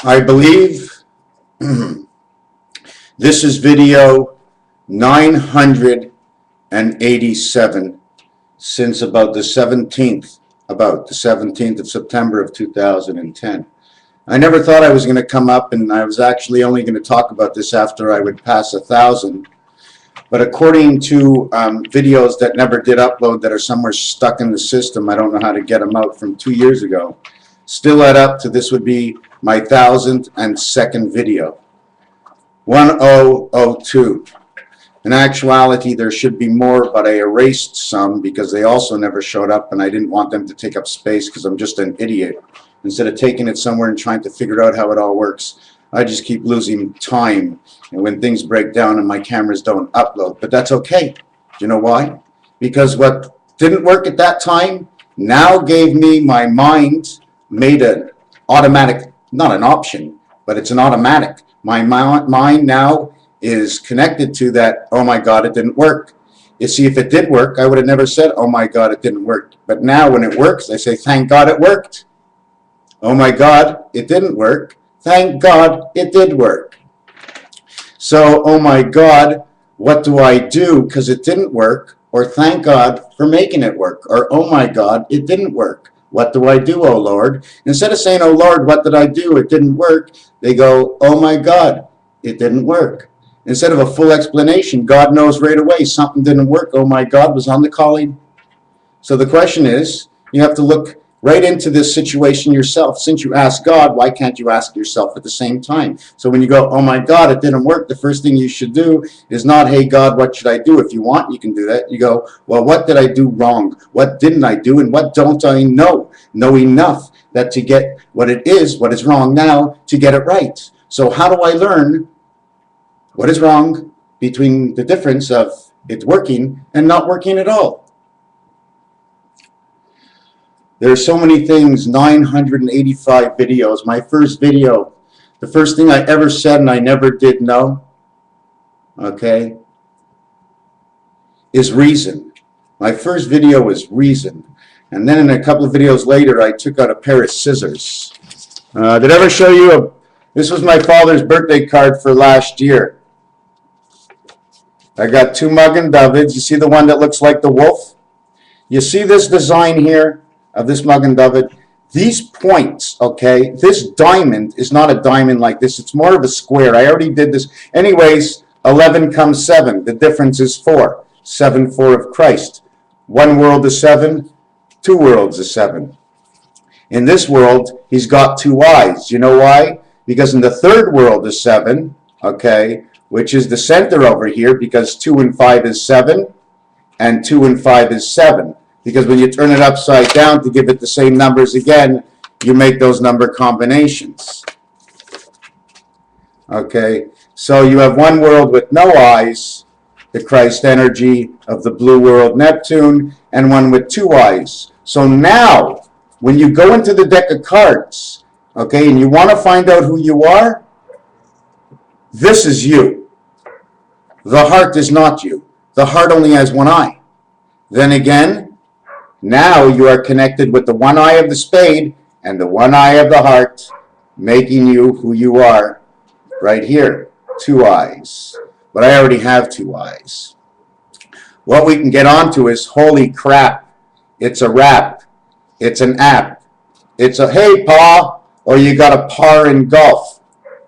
I believe this is video 987 since about the 17th of September of 2010. I never thought I was going to come up, and I was actually only going to talk about this after I would pass 1,000. But according to videos that never did upload that are somewhere stuck in the system, I don't know how to get them out, from 2 years ago, still add up to this would be my 1,002nd video. 1002. In actuality, there should be more, but I erased some because they also never showed up, and I didn't want them to take up space because I'm just an idiot. Instead of taking it somewhere and trying to figure out how it all works, I just keep losing time, and when things break down and my cameras don't upload. But that's okay. Do you know why? Because what didn't work at that time now gave me, my mind made an automatic, not an option, but it's an automatic. My mind now is connected to that, oh my God, it didn't work. You see, if it did work, I would have never said, oh my God, it didn't work. But now when it works, I say, thank God it worked. Oh my God, it didn't work. Thank God it did work. So, oh my God, what do I do because it didn't work? Or thank God for making it work. Or oh my God, it didn't work. What do I do, oh Lord? Instead of saying, oh Lord, what did I do? It didn't work. They go, oh my God, it didn't work. Instead of a full explanation, God knows right away something didn't work. Oh my God was on the calling. So the question is, you have to look right into this situation yourself. Since you ask God, why can't you ask yourself at the same time? So when you go, oh my God, it didn't work, the first thing you should do is not, hey God, what should I do? If you want, you can do that. You go, well, what did I do wrong? What didn't I do? And what don't I know? Know enough that to get what is wrong now, to get it right. So how do I learn what is wrong between the difference of it working and not working at all? There are so many things, 985 videos. My first video, the first thing I ever said and I never did know, okay, is reason. My first video was reason. And then in a couple of videos later, I took out a pair of scissors. Did I ever show you this was my father's birthday card for last year. I got two Muggen Davids. You see the one that looks like the wolf? You see this design here of this Muggen David? These points, okay, this diamond is not a diamond like this. It's more of a square. I already did this. Anyways, 11 comes 7. The difference is 4. 7, 4 of Christ. One world is 7. Two worlds is 7. In this world, he's got 2 eyes. You know why? Because in the third world is 7, okay, which is the center over here, because 2 and 5 is 7, and 2 and 5 is 7. Because when you turn it upside down to give it the same numbers again, you make those number combinations. Okay, so you have one world with no eyes, the Christ energy of the blue world Neptune, and one with 2 eyes. So now, when you go into the deck of cards, okay, and you want to find out who you are, this is you. The heart is not you. The heart only has 1 eye. Then again, now you are connected with the 1 eye of the spade and the 1 eye of the heart, making you who you are right here. 2 eyes. But I already have 2 eyes. What we can get onto is, holy crap, it's a rap. It's an app. It's a, hey, Pa, or you got a par in golf,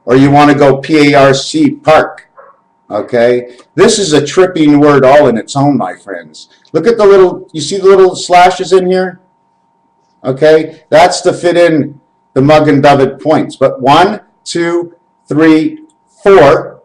or you want to go P-A-R-C, park. Okay, this is a tripping word all in its own, my friends. Look at the little, you see the little slashes in here? Okay, that's to fit in the Muggen David points. But 1, 2, 3, 4,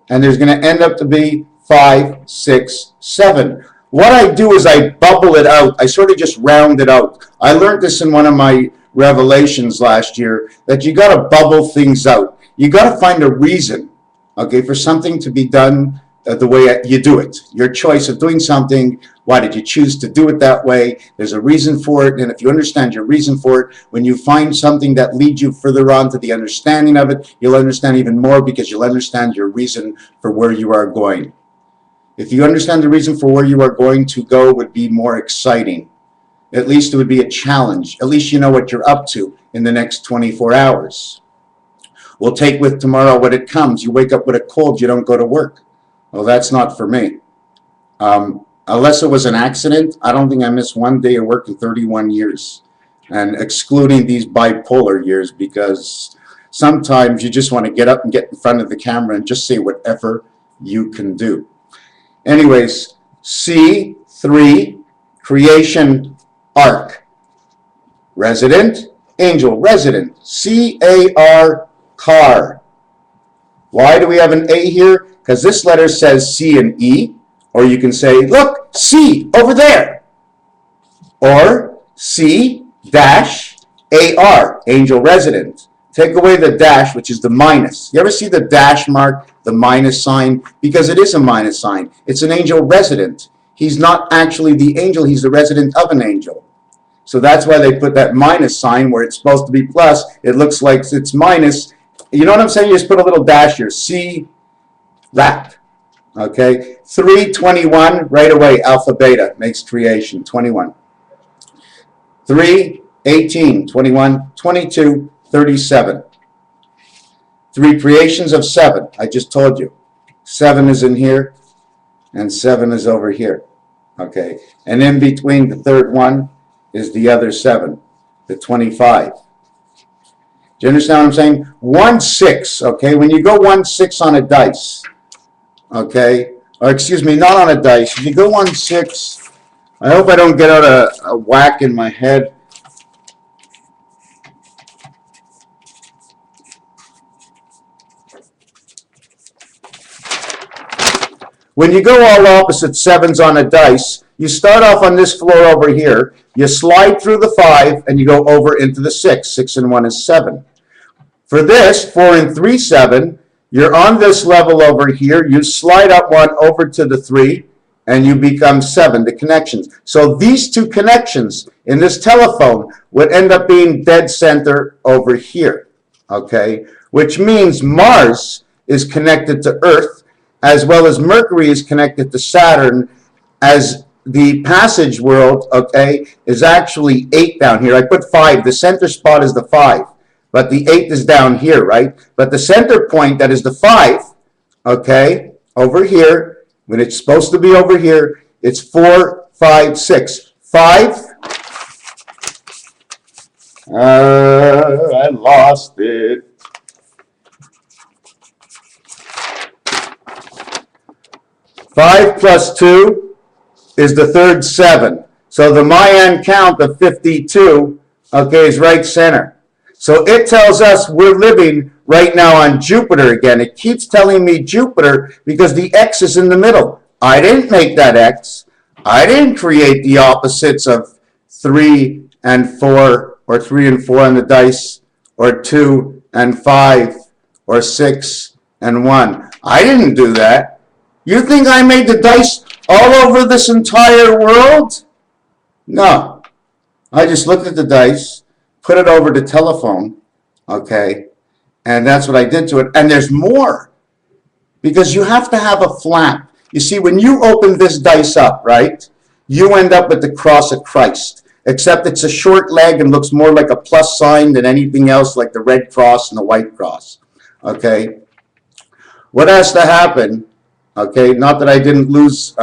and there's going to end up to be 5, 6, 7. What I do is I bubble it out. I sort of just round it out. I learned this in one of my revelations last year, that you got to bubble things out. You got to find a reason, okay, for something to be done the way you do it. Your choice of doing something, why did you choose to do it that way? There's a reason for it, and if you understand your reason for it, when you find something that leads you further on to the understanding of it, you'll understand even more, because you'll understand your reason for where you are going. If you understand the reason for where you are going to go, it would be more exciting. At least it would be a challenge. At least you know what you're up to in the next 24 hours. We'll take with tomorrow when it comes. You wake up with a cold, you don't go to work. Well, that's not for me. Unless it was an accident, I don't think I missed one day of work in 31 years. And excluding these bipolar years, because sometimes you just want to get up and get in front of the camera and just say whatever you can do. Anyways, C3, creation arc. Resident, angel, resident. C-A-R, car. Why do we have an A here? Because this letter says C and E. Or you can say, look, C over there. Or C-A-R, angel resident. Take away the dash, which is the minus. You ever see the dash mark, the minus sign? Because it is a minus sign. It's an angel resident. He's not actually the angel, he's the resident of an angel. So that's why they put that minus sign where it's supposed to be plus. It looks like it's minus. You know what I'm saying? You just put a little dash here. See that. Okay, 321, right away, alpha, beta, makes creation, 21. 3, 18, 21, 22, 37. 3 creations of 7, I just told you. 7 is in here, and 7 is over here. Okay, and in between the third one is the other 7, the 25. Do you understand what I'm saying? 1, 6, okay, when you go 1, 6 on a dice, okay, or excuse me, not on a dice. If you go 1, 6, I hope I don't get out a whack in my head. When you go all opposite 7s on a dice, you start off on this floor over here, you slide through the 5, and you go over into the 6. 6 and 1 is 7. For this, 4 and 3, 7, you're on this level over here, you slide up 1 over to the 3, and you become 7, the connections. So these 2 connections in this telephone would end up being dead center over here, okay? Which means Mars is connected to Earth, as well as Mercury is connected to Saturn, as the passage world, okay, is actually 8 down here. I put 5. The center spot is the 5. But the 8 is down here, right? But the center point, that is the 5, okay, over here, when it's supposed to be over here, it's 4, 5, 6. 5. I lost it. 5 plus 2 is the third 7. So the Mayan count of 52, okay, is right center. So it tells us we're living right now on Jupiter again. It keeps telling me Jupiter because the X is in the middle. I didn't make that X. I didn't create the opposites of 3 and 4, or 3 and 4 on the dice, or 2 and 5, or 6 and 1. I didn't do that. You think I made the dice all over this entire world? No. I just looked at the dice, put it over to telephone, okay, and that's what I did to it. And there's more, because you have to have a flap. You see, when you open this dice up, right, you end up with the cross of Christ, except it's a short leg and looks more like a plus sign than anything else, like the red cross and the white cross, okay. What has to happen, okay, not that I didn't lose,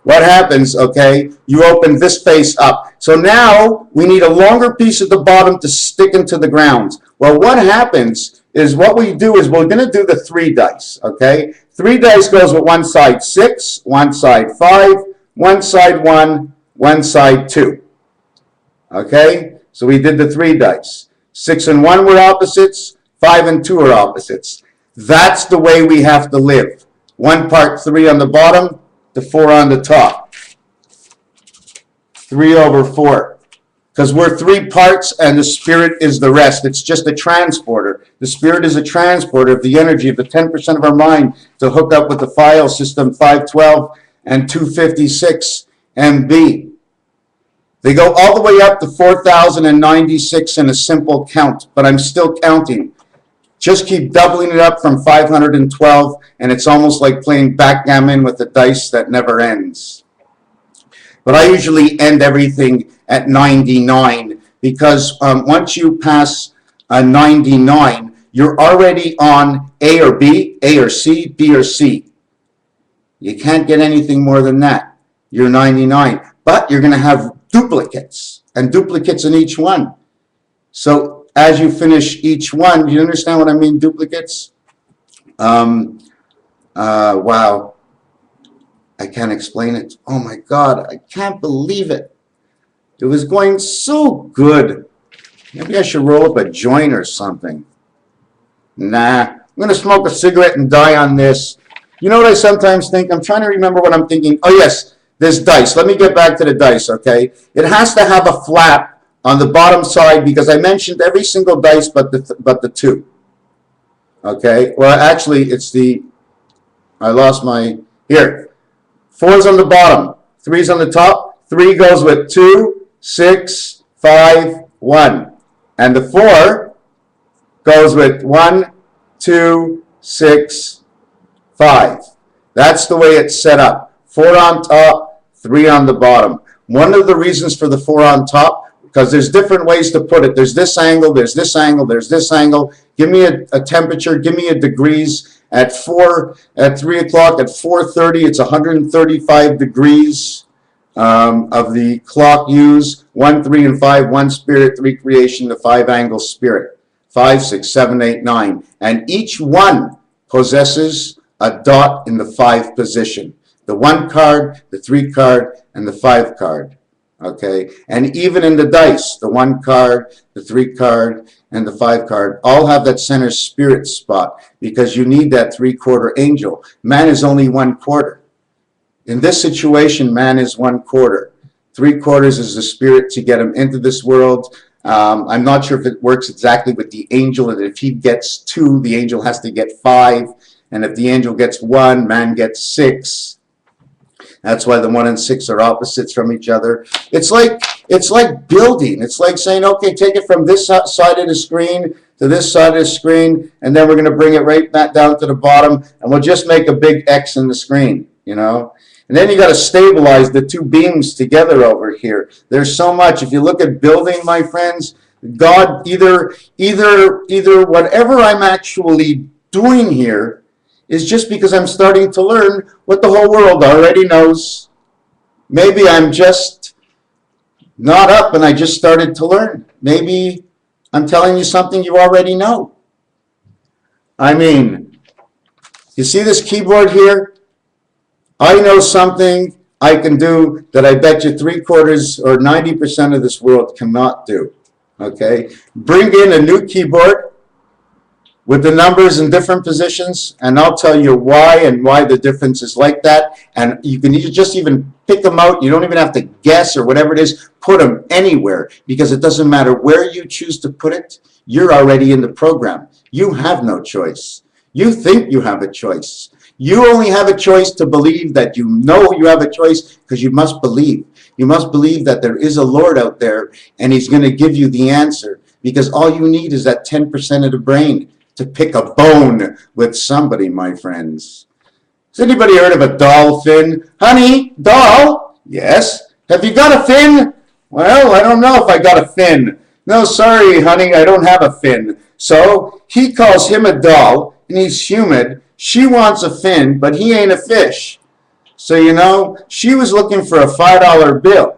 what happens, okay, you open this face up. So now we need a longer piece at the bottom to stick into the ground. Well, what happens is what we do is we're going to do the 3 dice, okay? 3 dice goes with one side 6, one side 5, one side 1, one side 2. Okay? So we did the 3 dice. 6 and 1 were opposites, 5 and 2 are opposites. That's the way we have to live. 1 part 3 on the bottom, the 4 on the top. 3 over 4. Because we're 3 parts and the spirit is the rest. It's just a transporter. The spirit is a transporter of the energy of the 10% of our mind to hook up with the file system 512 and 256 MB. They go all the way up to 4,096 in a simple count, but I'm still counting. Just keep doubling it up from 512, and it's almost like playing backgammon with a dice that never ends. But I usually end everything at 99, because once you pass a 99, you're already on A or B, A or C, B or C. You can't get anything more than that. You're 99. But you're going to have duplicates, and duplicates in each one. So as you finish each one, do you understand what I mean, duplicates? Wow. I can't explain it. Oh my God, I can't believe it. It was going so good. Maybe I should roll up a joint or something. Nah, I'm going to smoke a cigarette and die on this. You know what I sometimes think? I'm trying to remember what I'm thinking. Oh yes, this dice. Let me get back to the dice, okay? It has to have a flap on the bottom side because I mentioned every single dice but the two. Okay? Well, actually, it's the... I lost my... Here. 4's on the bottom. 3's on the top. 3 goes with 2, 6, 5, 1. And the 4 goes with 1, 2, 6, 5. That's the way it's set up. 4 on top, 3 on the bottom. One of the reasons for the 4 on top, because there's different ways to put it. There's this angle, there's this angle, there's this angle. Give me a temperature, give me a degrees. At 3 o'clock, at 4:30, it's 135 degrees of the clock used. 1, 3, and 5, 1 spirit, 3 creation, the 5 angle spirit. 5, 6, 7, 8, 9. And each one possesses a dot in the 5 position. The 1 card, the 3 card, and the 5 card. Okay, and even in the dice, the 1 card, the 3 card, and the 5 card all have that center spirit spot because you need that 3/4 angel. Man is only 1/4. In this situation, man is 1/4. 3/4 is the spirit to get him into this world. I'm not sure if it works exactly with the angel, and if he gets 2, the angel has to get 5, and if the angel gets 1, man gets 6. That's why the 1 and 6 are opposites from each other. It's like building. It's like saying, okay, take it from this side of the screen to this side of the screen, and then we're going to bring it right back down to the bottom, and we'll just make a big X in the screen, you know. And then you got to stabilize the 2 beams together over here. There's so much. If you look at building, my friends, God either whatever I'm actually doing here is just because I'm starting to learn what the whole world already knows. Maybe I'm just not up and I just started to learn. Maybe I'm telling you something you already know. I mean, you see this keyboard here? I know something I can do that I bet you 3/4 or 90% of this world cannot do. Okay? Bring in a new keyboard with the numbers in different positions, and I'll tell you why and why the difference is like that. And you can just even pick them out. You don't even have to guess or whatever it is. Put them anywhere because it doesn't matter where you choose to put it. You're already in the program. You have no choice. You think you have a choice. You only have a choice to believe that you know you have a choice because you must believe. You must believe that there is a Lord out there and He's going to give you the answer because all you need is that 10% of the brain to pick a bone with somebody, my friends. Has anybody heard of a doll fin? Honey, doll? Yes. Have you got a fin? Well, I don't know if I got a fin. No, sorry, honey, I don't have a fin. So he calls him a doll, and he's human. She wants a fin, but he ain't a fish. So, you know, she was looking for a $5 bill.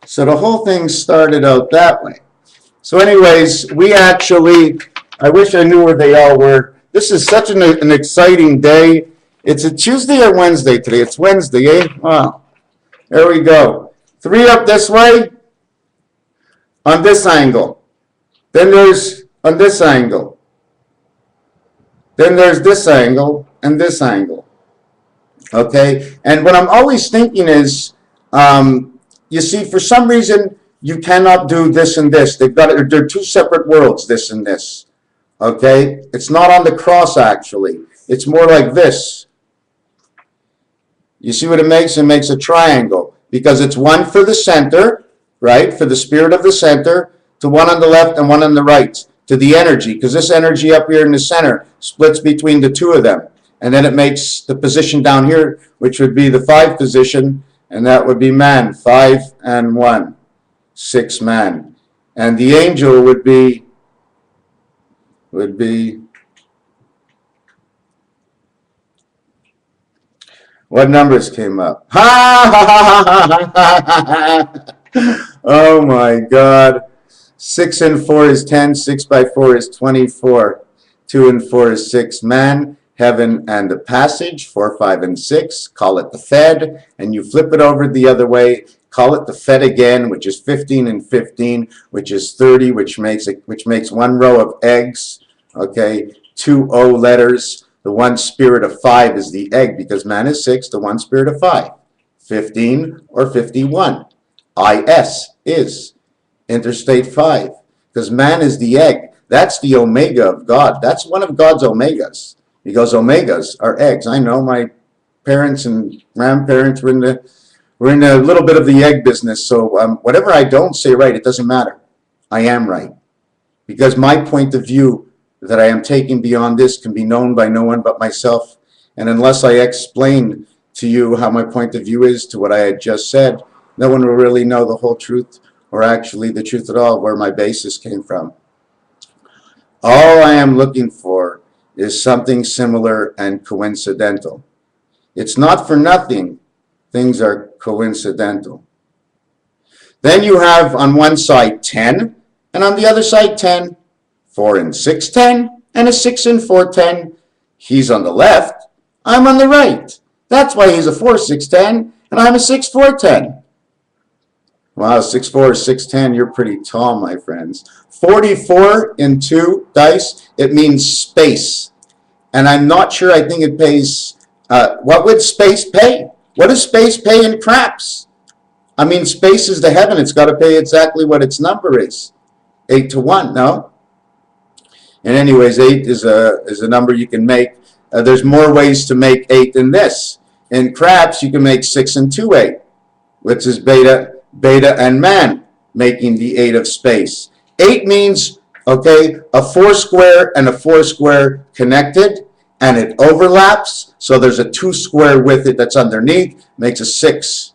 So the whole thing started out that way. So anyways, we actually... I wish I knew where they all were. This is such an exciting day. It's a Tuesday or Wednesday today? It's Wednesday, eh? Wow. There we go. 3 up this way on this angle. Then there's on this angle. Then there's this angle and this angle. Okay? And what I'm always thinking is, you see, for some reason, you cannot do this and this. They're 2 separate worlds, this and this. Okay, it's not on the cross actually. It's more like this. You see what it makes? It makes a triangle because it's 1 for the center, right? For the spirit of the center, to 1 on the left and 1 on the right, to the energy, because this energy up here in the center splits between the 2 of them. And then it makes the position down here, which would be the 5 position, and that would be man, 5 and 1, 6 man. And the angel would be would be, what numbers came up? Ha ha ha ha ha ha! Oh my God. 6 and 4 is 10. 6 by 4 is 24. 2 and 4 is 6. Man, heaven, and a passage. 4, 5, and 6. Call it the Fed. And you flip it over the other way. Call it the Fed again, which is 15 and 15, which is 30, which makes one row of eggs. Okay, 2 O letters. The one spirit of 5 is the egg, because man is 6, the one spirit of 5. 15 or 51. IS is interstate 5, because man is the egg. That's the omega of God. That's one of God's omegas. He goes, omegas are eggs. I know my parents and grandparents were in a little bit of the egg business, so whatever I don't say right, it doesn't matter. I am right, because my point of view that I am taking beyond this can be known by no one but myself. And unless I explain to you how my point of view is to what I had just said, no one will really know the whole truth, or actually the truth at all, where my basis came from. All I am looking for is something similar and coincidental. It's not for nothing things are coincidental. Then you have on one side 10, and on the other side 10. 4 and 6, 10, and a 6 and 4, 10. He's on the left, I'm on the right. That's why he's a 4, 6, 10, and I'm a 6, 4, 10. Wow, 6, 4, 6, 10, you're pretty tall, my friends. 44 in 2 dice, it means space. And I'm not sure, I think it pays, what would space pay? What does space pay in craps? I mean, space is the heaven, it's got to pay exactly what its number is. 8 to 1, no? And anyways, 8 is a number you can make. There's more ways to make 8 than this. In craps, you can make 6 and 2, 8, which is beta and man, making the 8 of space. 8 means, okay, a 4 square and a 4 square connected, and it overlaps, so there's a 2 square with it that's underneath, makes a 6,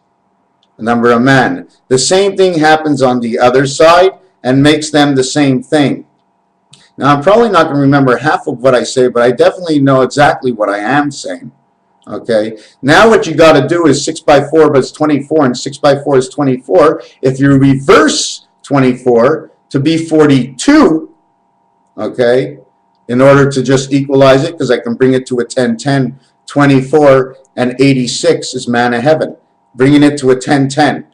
the number of man. The same thing happens on the other side and makes them the same thing. Now, I'm probably not going to remember half of what I say, but I definitely know exactly what I am saying. Okay? Now what you got to do is 6 by 4, but it's 24, and 6 by 4 is 24. If you reverse 24 to be 42, okay, in order to just equalize it, because I can bring it to a 10, 10, 24, and 86 is man of heaven. Bringing it to a 10, 10.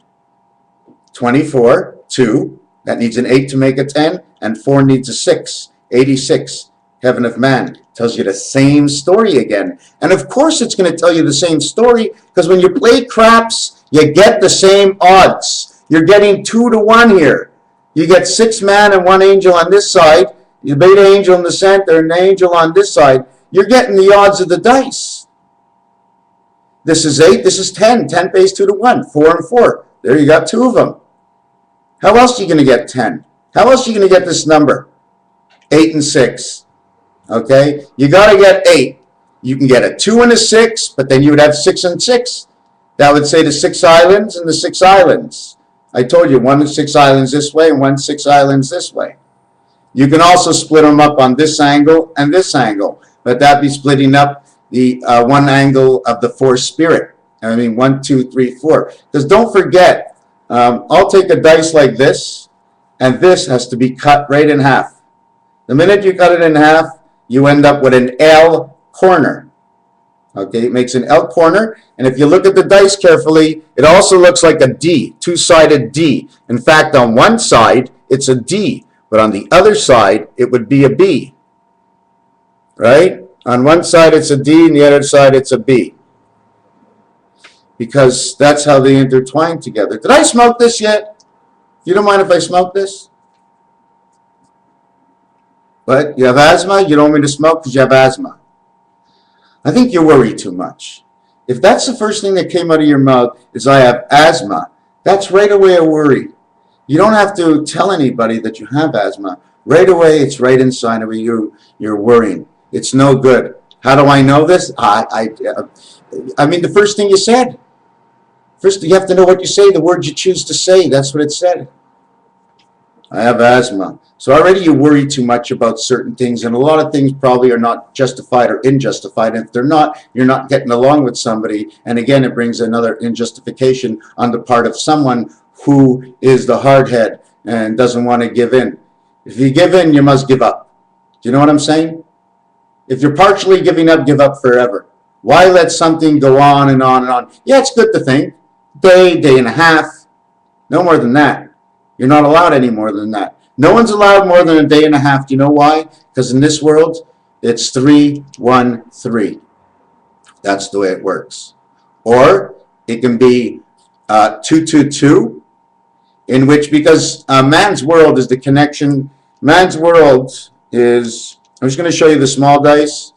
24, 2, that needs an 8 to make a 10, and 4 needs a 6. 86, heaven of man. Tells you the same story again. And of course it's going to tell you the same story, because when you play craps, you get the same odds. You're getting 2 to 1 here. You get 6 man and 1 angel on this side, the beta angel in the center, and the angel on this side. You're getting the odds of the dice. This is 8, this is 10. 10 pays 2 to 1. 4 and 4. There you got 2 of them. How else are you going to get 10? How else are you going to get this number? 8 and 6. Okay? You got to get 8. You can get a 2 and a 6, but then you would have 6 and 6. That would say the 6 islands and the 6 islands. I told you, 1 and 6 islands this way and 1 6 islands this way. You can also split them up on this angle and this angle, but that'd be splitting up the one angle of the 4 spirit. I mean, 1, 2, 3, 4. Because don't forget, I'll take a dice like this, and this has to be cut right in half. The minute you cut it in half, you end up with an L corner. Okay, it makes an L corner, and if you look at the dice carefully, it also looks like a D, two-sided D. In fact, on one side, it's a D, but on the other side, it would be a B. Right? On one side, it's a D, and the other side, it's a B. Because that's how they intertwine together. Did I smoke this yet? You don't mind if I smoke this? But you have asthma? You don't want me to smoke because you have asthma. I think you worry too much. If that's the first thing that came out of your mouth is I have asthma, that's right away a worry. You don't have to tell anybody that you have asthma. Right away, it's right inside of you. You're worrying. It's no good. How do I know this? I mean, the first thing you said. First, you have to know what you say, the words you choose to say. That's what it said. I have asthma. So already you worry too much about certain things, and a lot of things probably are not justified or unjustified. And if they're not, you're not getting along with somebody. And again, it brings another injustification on the part of someone who is the hardhead and doesn't want to give in. If you give in, you must give up. Do you know what I'm saying? If you're partially giving up, give up forever. Why let something go on and on and on? Yeah, it's good to think. Day, day and a half. No more than that. You're not allowed any more than that. No one's allowed more than a day and a half. Do you know why? Because in this world, it's 3-1-3. That's the way it works. Or it can be 2-2-2, in which, because man's world is the connection. Man's world is, I'm just going to show you the small dice.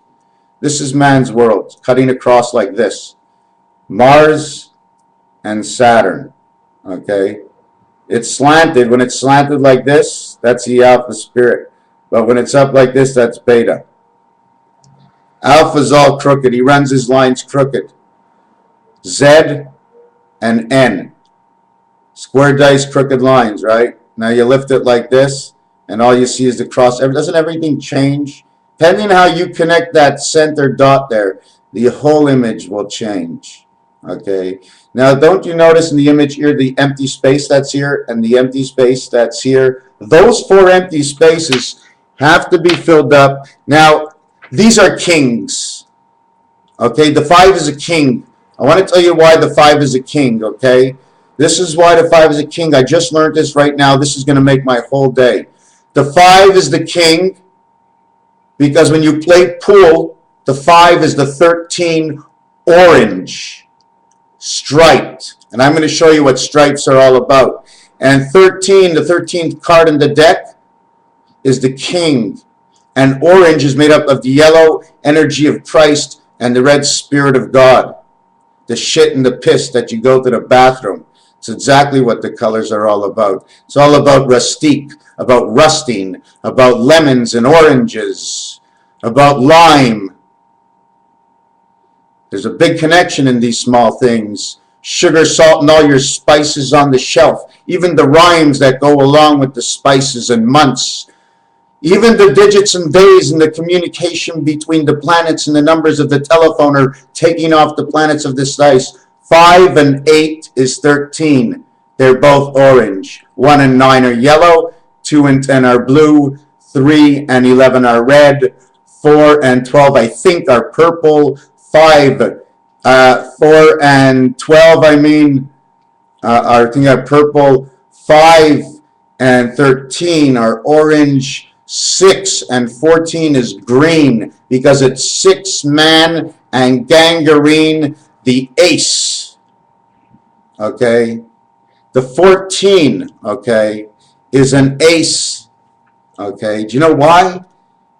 This is man's world, cutting across like this. Mars and Saturn, okay? It's slanted. When it's slanted like this, that's the alpha spirit. But when it's up like this, that's beta. Alpha's all crooked. He runs his lines crooked. Z and N. Square dice, crooked lines, right? Now you lift it like this, and all you see is the cross. Doesn't everything change? Depending on how you connect that center dot there, the whole image will change. Okay. Now, don't you notice in the image here the empty space that's here and the empty space that's here? Those 4 empty spaces have to be filled up. Now, these are kings. Okay, the 5 is a king. I want to tell you why the 5 is a king, okay? This is why the 5 is a king. I just learned this right now. This is going to make my whole day. The 5 is the king because when you play pool, the 5 is the 13 orange. Striped, and I'm going to show you what stripes are all about. And 13, the 13th card in the deck is the king, and orange is made up of the yellow energy of Christ and the red spirit of God, the shit and the piss that you go to the bathroom. It's exactly what the colors are all about. It's all about rustique, about rusting, about lemons and oranges, about lime. There's a big connection in these small things. Sugar, salt, and all your spices on the shelf. Even the rhymes that go along with the spices and months. Even the digits and days and the communication between the planets and the numbers of the telephone are taking off the planets of this dice. 5 and 8 is 13. They're both orange. 1 and 9 are yellow. 2 and 10 are blue. 3 and 11 are red. 4 and 12, I think, are purple. 5, 4 and 12, I think are purple. 5 and 13 are orange. 6 and 14 is green because it's 6 man and gangrene, the ace. Okay. The 14, okay, is an ace. Okay. Do you know why?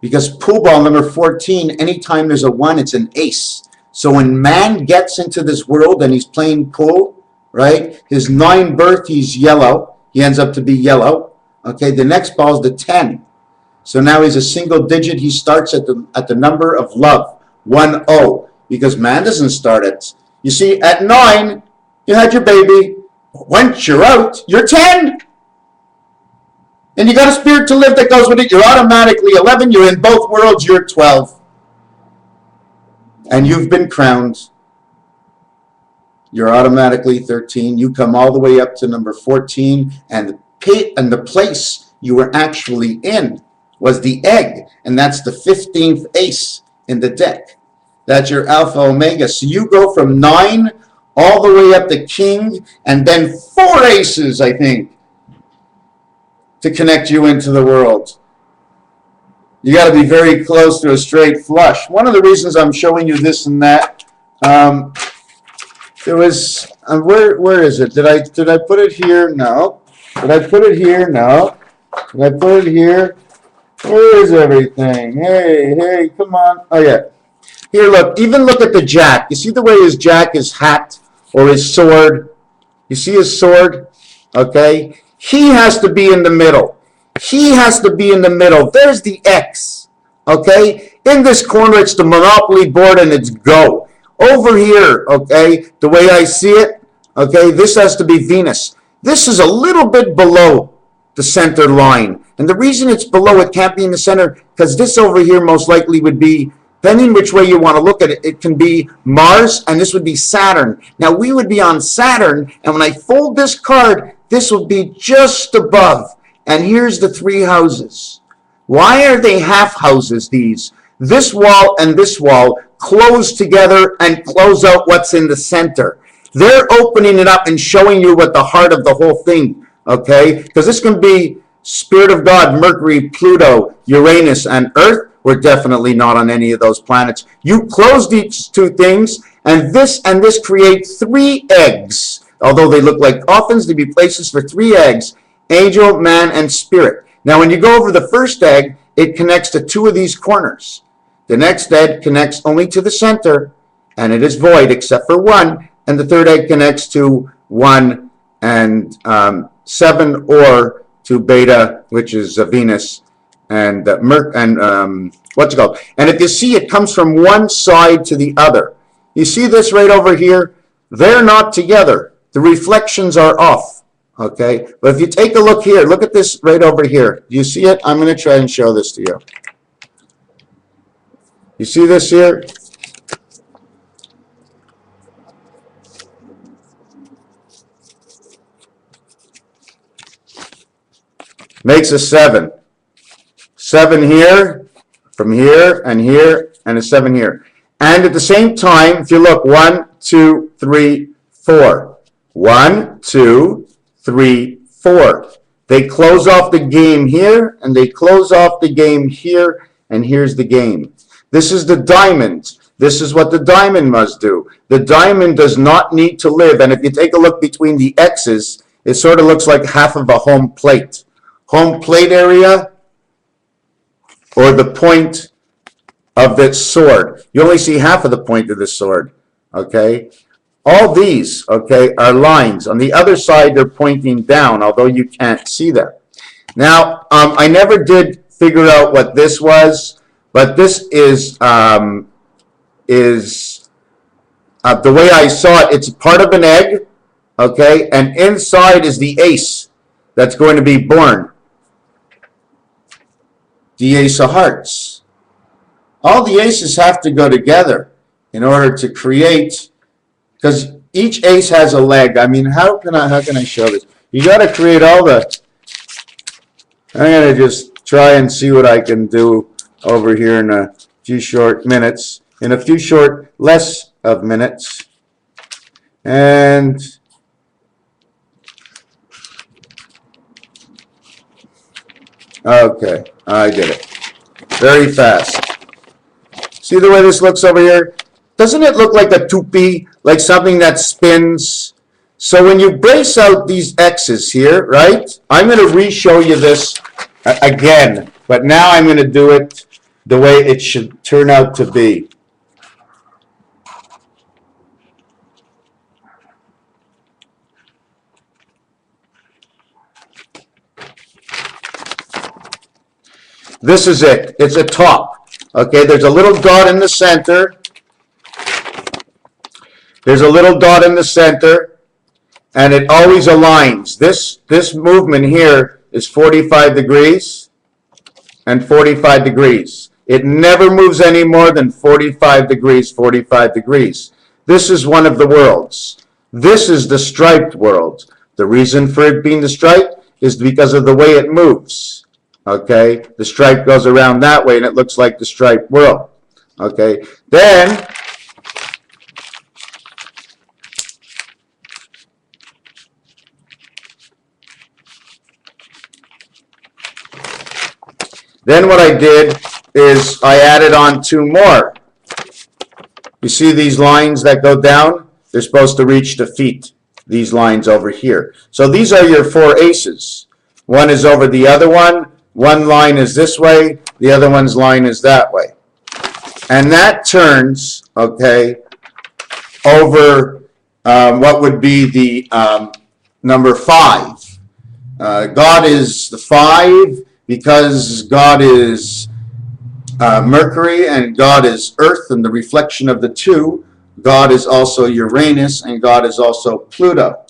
Because pool ball number 14, anytime there's a 1, it's an ace. So when man gets into this world and he's playing pool, right, his 9 birth, he's yellow. He ends up to be yellow. Okay, the next ball is the 10. So now he's a single digit. He starts at the number of love, 1-0, because man doesn't start at, you see, at 9, you had your baby. Once you're out, you're 10. And you got a spirit to live that goes with it. You're automatically 11. You're in both worlds. You're 12. And you've been crowned. You're automatically 13. You come all the way up to number 14. And the place you were actually in was the egg. And that's the 15th ace in the deck. That's your alpha omega. So you go from 9 all the way up to king. And then 4 aces, I think, to connect you into the world. You got to be very close to a straight flush. One of the reasons I'm showing you this and that, it was, where is it? Did I put it here? No. Did I put it here? No. Did I put it here? Where is everything? Hey, come on. Oh, yeah. Here, look. Even look at the jack. You see the way his jack is hat or his sword? You see his sword? Okay. He has to be in the middle. He has to be in the middle. There's the X. Okay? In this corner, it's the Monopoly board and it's go. Over here, okay, the way I see it, okay, this has to be Venus. This is a little bit below the center line. And the reason it's below, it can't be in the center, because this over here most likely would be, depending which way you want to look at it, it can be Mars, and this would be Saturn. Now, we would be on Saturn, and when I fold this card, this will be just above. And here's the three houses. Why are they half houses, these? This wall and this wall close together and close out what's in the center. They're opening it up and showing you what the heart of the whole thing, okay? Because this can be Spirit of God, Mercury, Pluto, Uranus, and Earth. We're definitely not on any of those planets. You close these two things, and this create three eggs. Although they look like coffins, they be places for three eggs: angel, man, and spirit. Now, when you go over the first egg, it connects to two of these corners. The next egg connects only to the center, and it is void except for one. And the third egg connects to 1 and 7, or to Beta, which is Venus, and what's it called? And if you see, it comes from one side to the other. You see this right over here? They're not together. The reflections are off. Okay? But if you take a look here, look at this right over here. Do you see it? I'm going to try and show this to you. You see this here? Makes a 7. 7 here, from here, and a 7 here. And at the same time, if you look, 1, 2, 3, 4. 1, 2, 3, 4. They close off the game here, and they close off the game here, and here's the game. This is the diamond. This is what the diamond must do. The diamond does not need to live. And if you take a look between the X's, it sort of looks like half of a home plate. Home plate area, or the point of this sword. You only see half of the point of this sword, okay? All these, okay, are lines. On the other side, they're pointing down, although you can't see them. Now, I never did figure out what this was, but this is the way I saw it. It's part of an egg, okay, and inside is the ace that's going to be born. The Ace of Hearts. All the aces have to go together in order to create, because each ace has a leg. I mean, how can I show this? You got to create all the. I'm going to just try and see what I can do over here in a few short minutes, in a few short less of minutes, and. Okay, I did it. Very fast. See the way this looks over here? Doesn't it look like a toupee, like something that spins? So when you brace out these X's here, right? I'm going to re-show you this again, but now I'm going to do it the way it should turn out to be. This is it. It's a top. Okay, there's a little dot in the center. There's a little dot in the center, and it always aligns. This movement here is 45 degrees and 45 degrees. It never moves any more than 45 degrees, 45 degrees. This is one of the worlds. This is the striped world. The reason for it being the stripe is because of the way it moves. Okay, the stripe goes around that way, and it looks like the striped world. Okay, then what I did is I added on 2 more. You see these lines that go down? They're supposed to reach the feet, these lines over here. So these are your 4 aces. One is over the other one. One line is this way, the other one's line is that way. And that turns, okay, over what would be the number 5. God is the 5 because God is Mercury and God is Earth, and the reflection of the 2. God is also Uranus and God is also Pluto.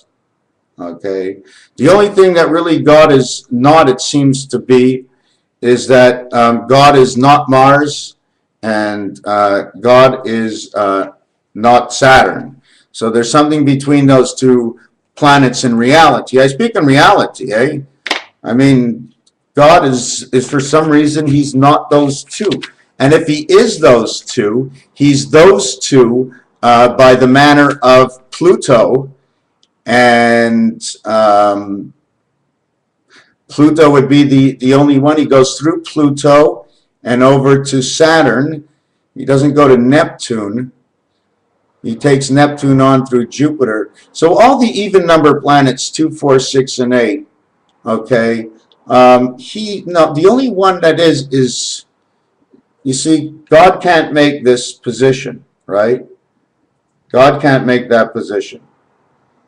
Okay? The only thing that really God is not, it seems to be, is that God is not Mars, and God is not Saturn. So there's something between those two planets in reality. I speak in reality, eh? I mean, God is for some reason, he's not those two. And if he is those two, he's those two by the manner of Pluto, and Pluto would be the only one. He goes through Pluto and over to Saturn. He doesn't go to Neptune. He takes Neptune on through Jupiter. So all the even number planets, 2, 4, 6, and 8, okay, the only one that is, you see, God can't make this position, right? God can't make that position.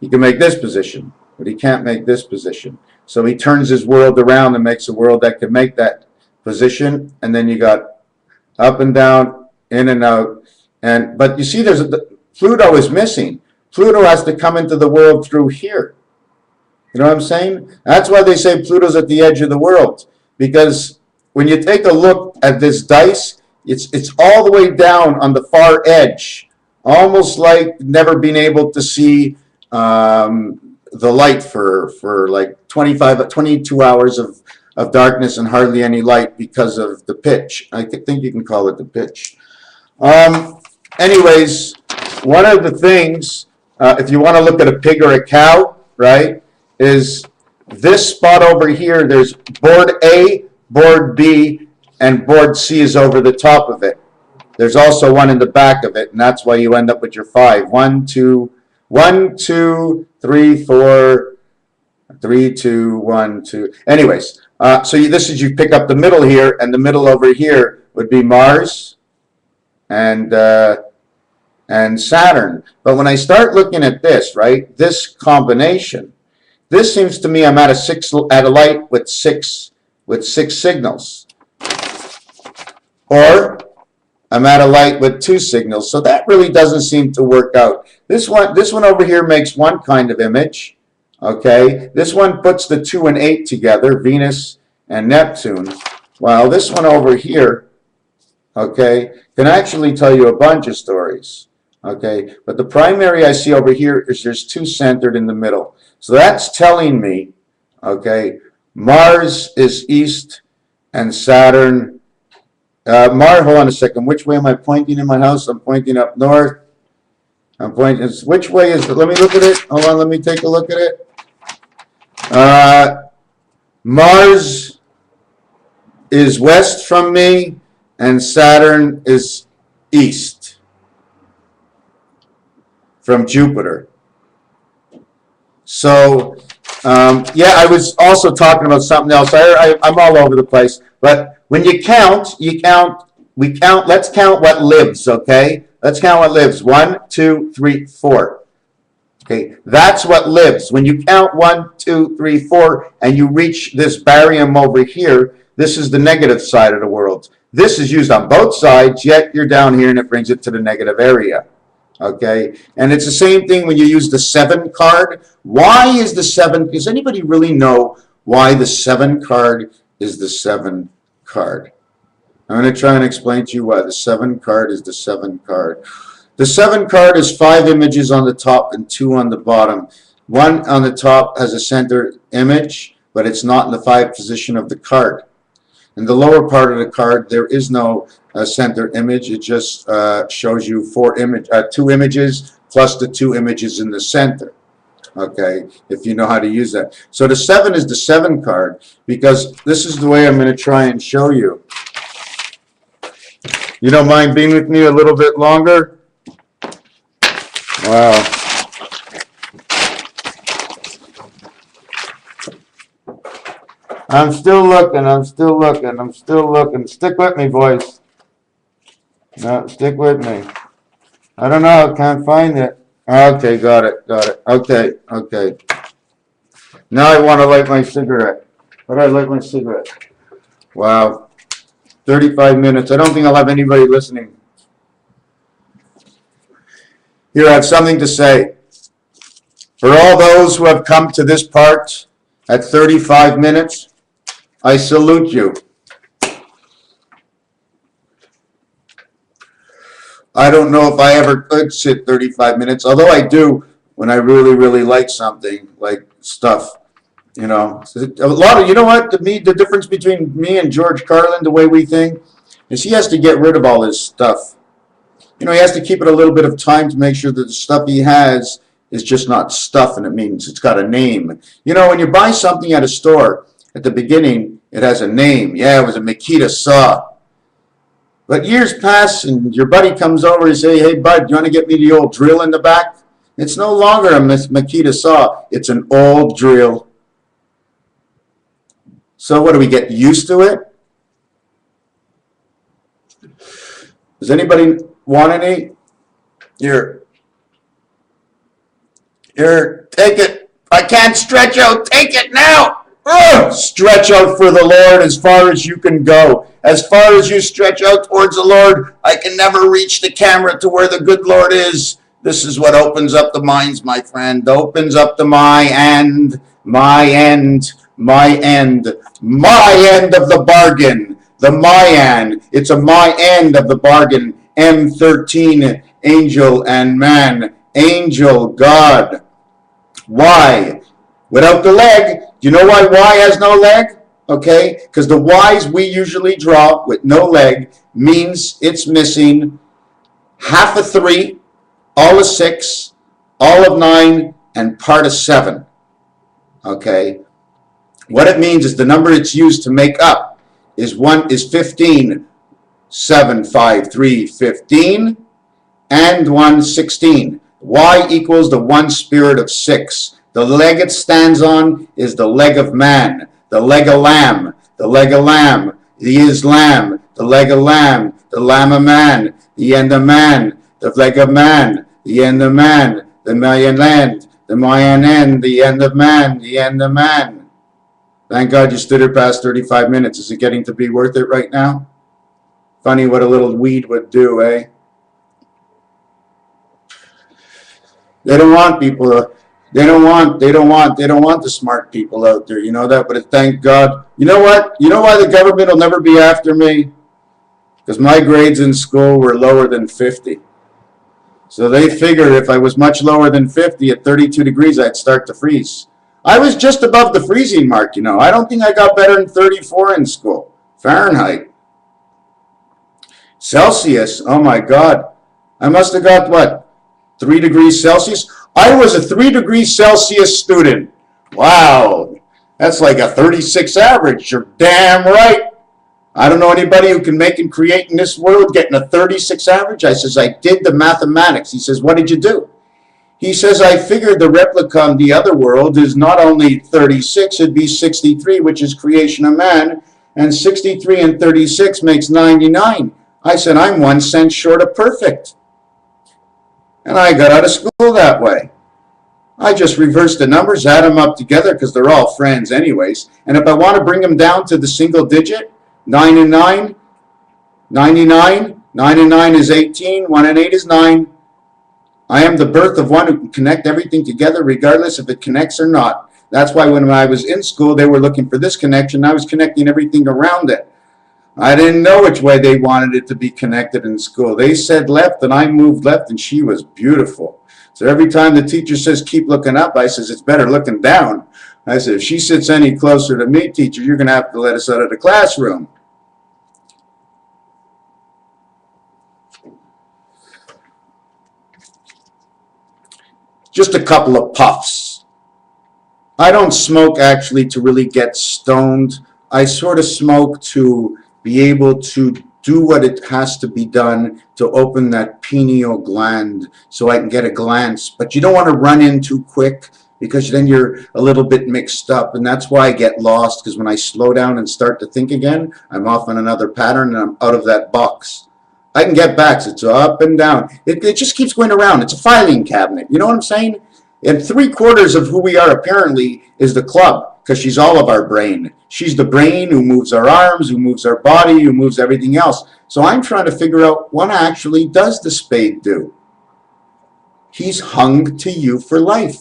He can make this position, but he can't make this position. So he turns his world around and makes a world that can make that position, and then you got up and down, in and out. But you see, Pluto is missing. Pluto has to come into the world through here. You know what I'm saying? That's why they say Pluto's at the edge of the world. Because when you take a look at this dice, it's all the way down on the far edge, almost like never being able to see the light for like 22 hours of darkness and hardly any light because of the pitch. I think you can call it the pitch. Anyways, one of the things, if you want to look at a pig or a cow, right, is this spot over here. There's board A, board B, and board C is over the top of it. There's also one in the back of it, and that's why you end up with your 5. 1, 2, 1, 2, 3, 4, 3, 2, 1, 2. Anyways, so this is, you pick up the middle here, and the middle over here would be Mars and Saturn. But when I start looking at this, right, this combination, this seems to me I'm at a light with six signals, or I'm at a light with 2 signals. So that really doesn't seem to work out. This one over here makes one kind of image. Okay, this one puts the 2 and 8 together, Venus and Neptune, while this one over here, okay, can actually tell you a bunch of stories. Okay, but the primary I see over here is there's 2 centered in the middle. So that's telling me, okay, Mars is east and Saturn. Hold on a second. Which way am I pointing in my house? I'm pointing up north. I'm pointing. Which way is it? Let me look at it. Hold on. Let me take a look at it. Mars is west from me, and Saturn is east from Jupiter. So, yeah, I was also talking about something else. I'm all over the place. But when you count, let's count what lives, okay? Let's count what lives. 1, 2, 3, 4. Okay, that's what lives. When you count 1, 2, 3, 4, and you reach this barium over here, this is the negative side of the world. This is used on both sides, yet you're down here and it brings it to the negative area. Okay, and it's the same thing when you use the 7 card. Why is the 7? Does anybody really know why the 7 card is the 7 card? I'm going to try and explain to you why the 7 card is the 7 card. The 7 card is 5 images on the top and 2 on the bottom. 1 on the top has a center image, but it's not in the 5 position of the card. In the lower part of the card, there is no center image. It just shows you 2 images plus the 2 images in the center. Okay, if you know how to use that. So the 7 is the 7 card, because this is the way I'm going to try and show you. You don't mind being with me a little bit longer? Wow. I'm still looking. Stick with me, boys. No, stick with me. I don't know, I can't find it. Okay, got it. Okay. Now I want to light my cigarette. How do I light my cigarette? Wow. 35 minutes. I don't think I'll have anybody listening. Here, I have something to say. For all those who have come to this part at 35 minutes, I salute you. I don't know if I ever could sit 35 minutes, although I do when I really, really like something, like stuff. You know, a lot of, you know what, to me, the difference between me and George Carlin, the way we think, is he has to get rid of all his stuff. You know, he has to keep it a little bit of time to make sure that the stuff he has is just not stuff, and it means it's got a name. You know, when you buy something at a store, at the beginning, it has a name. Yeah, it was a Makita saw. But years pass, and your buddy comes over and say, hey, bud, you want to get me the old drill in the back? It's no longer a Makita saw. It's an old drill. So what, do we get used to it? Does anybody want any? Here, take it. I can't stretch out. Take it now. Ugh! Stretch out for the Lord as far as you can go. As far as you stretch out towards the Lord, I can never reach the camera to where the good Lord is. This is what opens up the minds, my friend. Opens up the my end, my end, my end, my end of the bargain. The Mayan. It's a my end of the bargain. M13, angel and man. Angel, God. Why? Without the leg. Do you know why Y has no leg? Okay, because the Y's we usually draw with no leg means it's missing half of 3, all of 6, all of 9, and part of 7. Okay, what it means is the number it's used to make up is 15, 7, 5, 3, 15, and 1, 16. Y equals the one spirit of 6. The leg it stands on is the leg of man, the leg of lamb, the leg of lamb, the Islam, the leg of lamb, the lamb of man, the end of man, the leg of man, the end of man, the Mayan land, the Mayan end, the end of man, the end of man. Thank God you stood here past 35 minutes. Is it getting to be worth it right now? Funny what a little weed would do, eh? They don't want people. They don't want the smart people out there. You know that? But thank God. You know what? You know why the government will never be after me? Because my grades in school were lower than 50. So they figured if I was much lower than 50 at 32 degrees, I'd start to freeze. I was just above the freezing mark, you know. I don't think I got better than 34 in school. Fahrenheit. Celsius, oh my God. I must have got, what, 3 degrees Celsius? I was a 3 degrees Celsius student. Wow. That's like a 36 average. You're damn right. I don't know anybody who can make and create in this world getting a 36 average. I says, I did the mathematics. He says, what did you do? He says, I figured the replica on the other world is not only 36, it'd be 63, which is creation of man, and 63 and 36 makes 99. I said, I'm 1 cent short of perfect. And I got out of school that way. I just reversed the numbers, add them up together because they're all friends anyways. And if I want to bring them down to the single digit, 9 and 9, 99, 9 and 9 is 18, 1 and 8 is 9. I am the birth of one who can connect everything together regardless if it connects or not. That's why when I was in school, they were looking for this connection. I was connecting everything around it. I didn't know which way they wanted it to be connected in school. They said left, and I moved left, and she was beautiful. So every time the teacher says, keep looking up, I says, it's better looking down. I said, if she sits any closer to me, teacher, you're going to have to let us out of the classroom. Just a couple of puffs. I don't smoke actually to really get stoned. I sort of smoke to be able to do what it has to be done to open that pineal gland so I can get a glance. But you don't want to run in too quick because then you're a little bit mixed up. And that's why I get lost, because when I slow down and start to think again, I'm off on another pattern and I'm out of that box. I can get back. So it's up and down. It just keeps going around. It's a filing cabinet. You know what I'm saying? And 3/4 of who we are apparently is the club, because she's all of our brain. She's the brain who moves our arms, who moves our body, who moves everything else. So I'm trying to figure out what actually does the spade do. He's hung to you for life.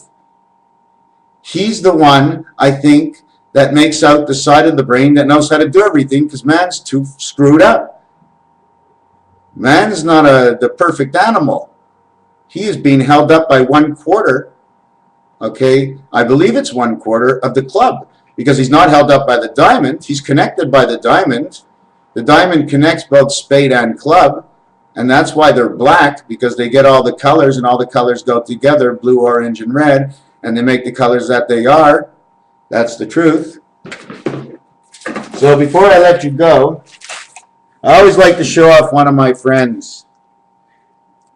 he's the one, I think, that makes out the side of the brain that knows how to do everything, because man's too screwed up. Man is not the perfect animal. He is being held up by 1/4, okay, I believe it's 1/4 of the club, because he's not held up by the diamond, he's connected by the diamond. The diamond connects both spade and club, and that's why they're black, because they get all the colors, and all the colors go together, blue, orange, and red, and they make the colors that they are. That's the truth. So before I let you go, I always like to show off one of my friends.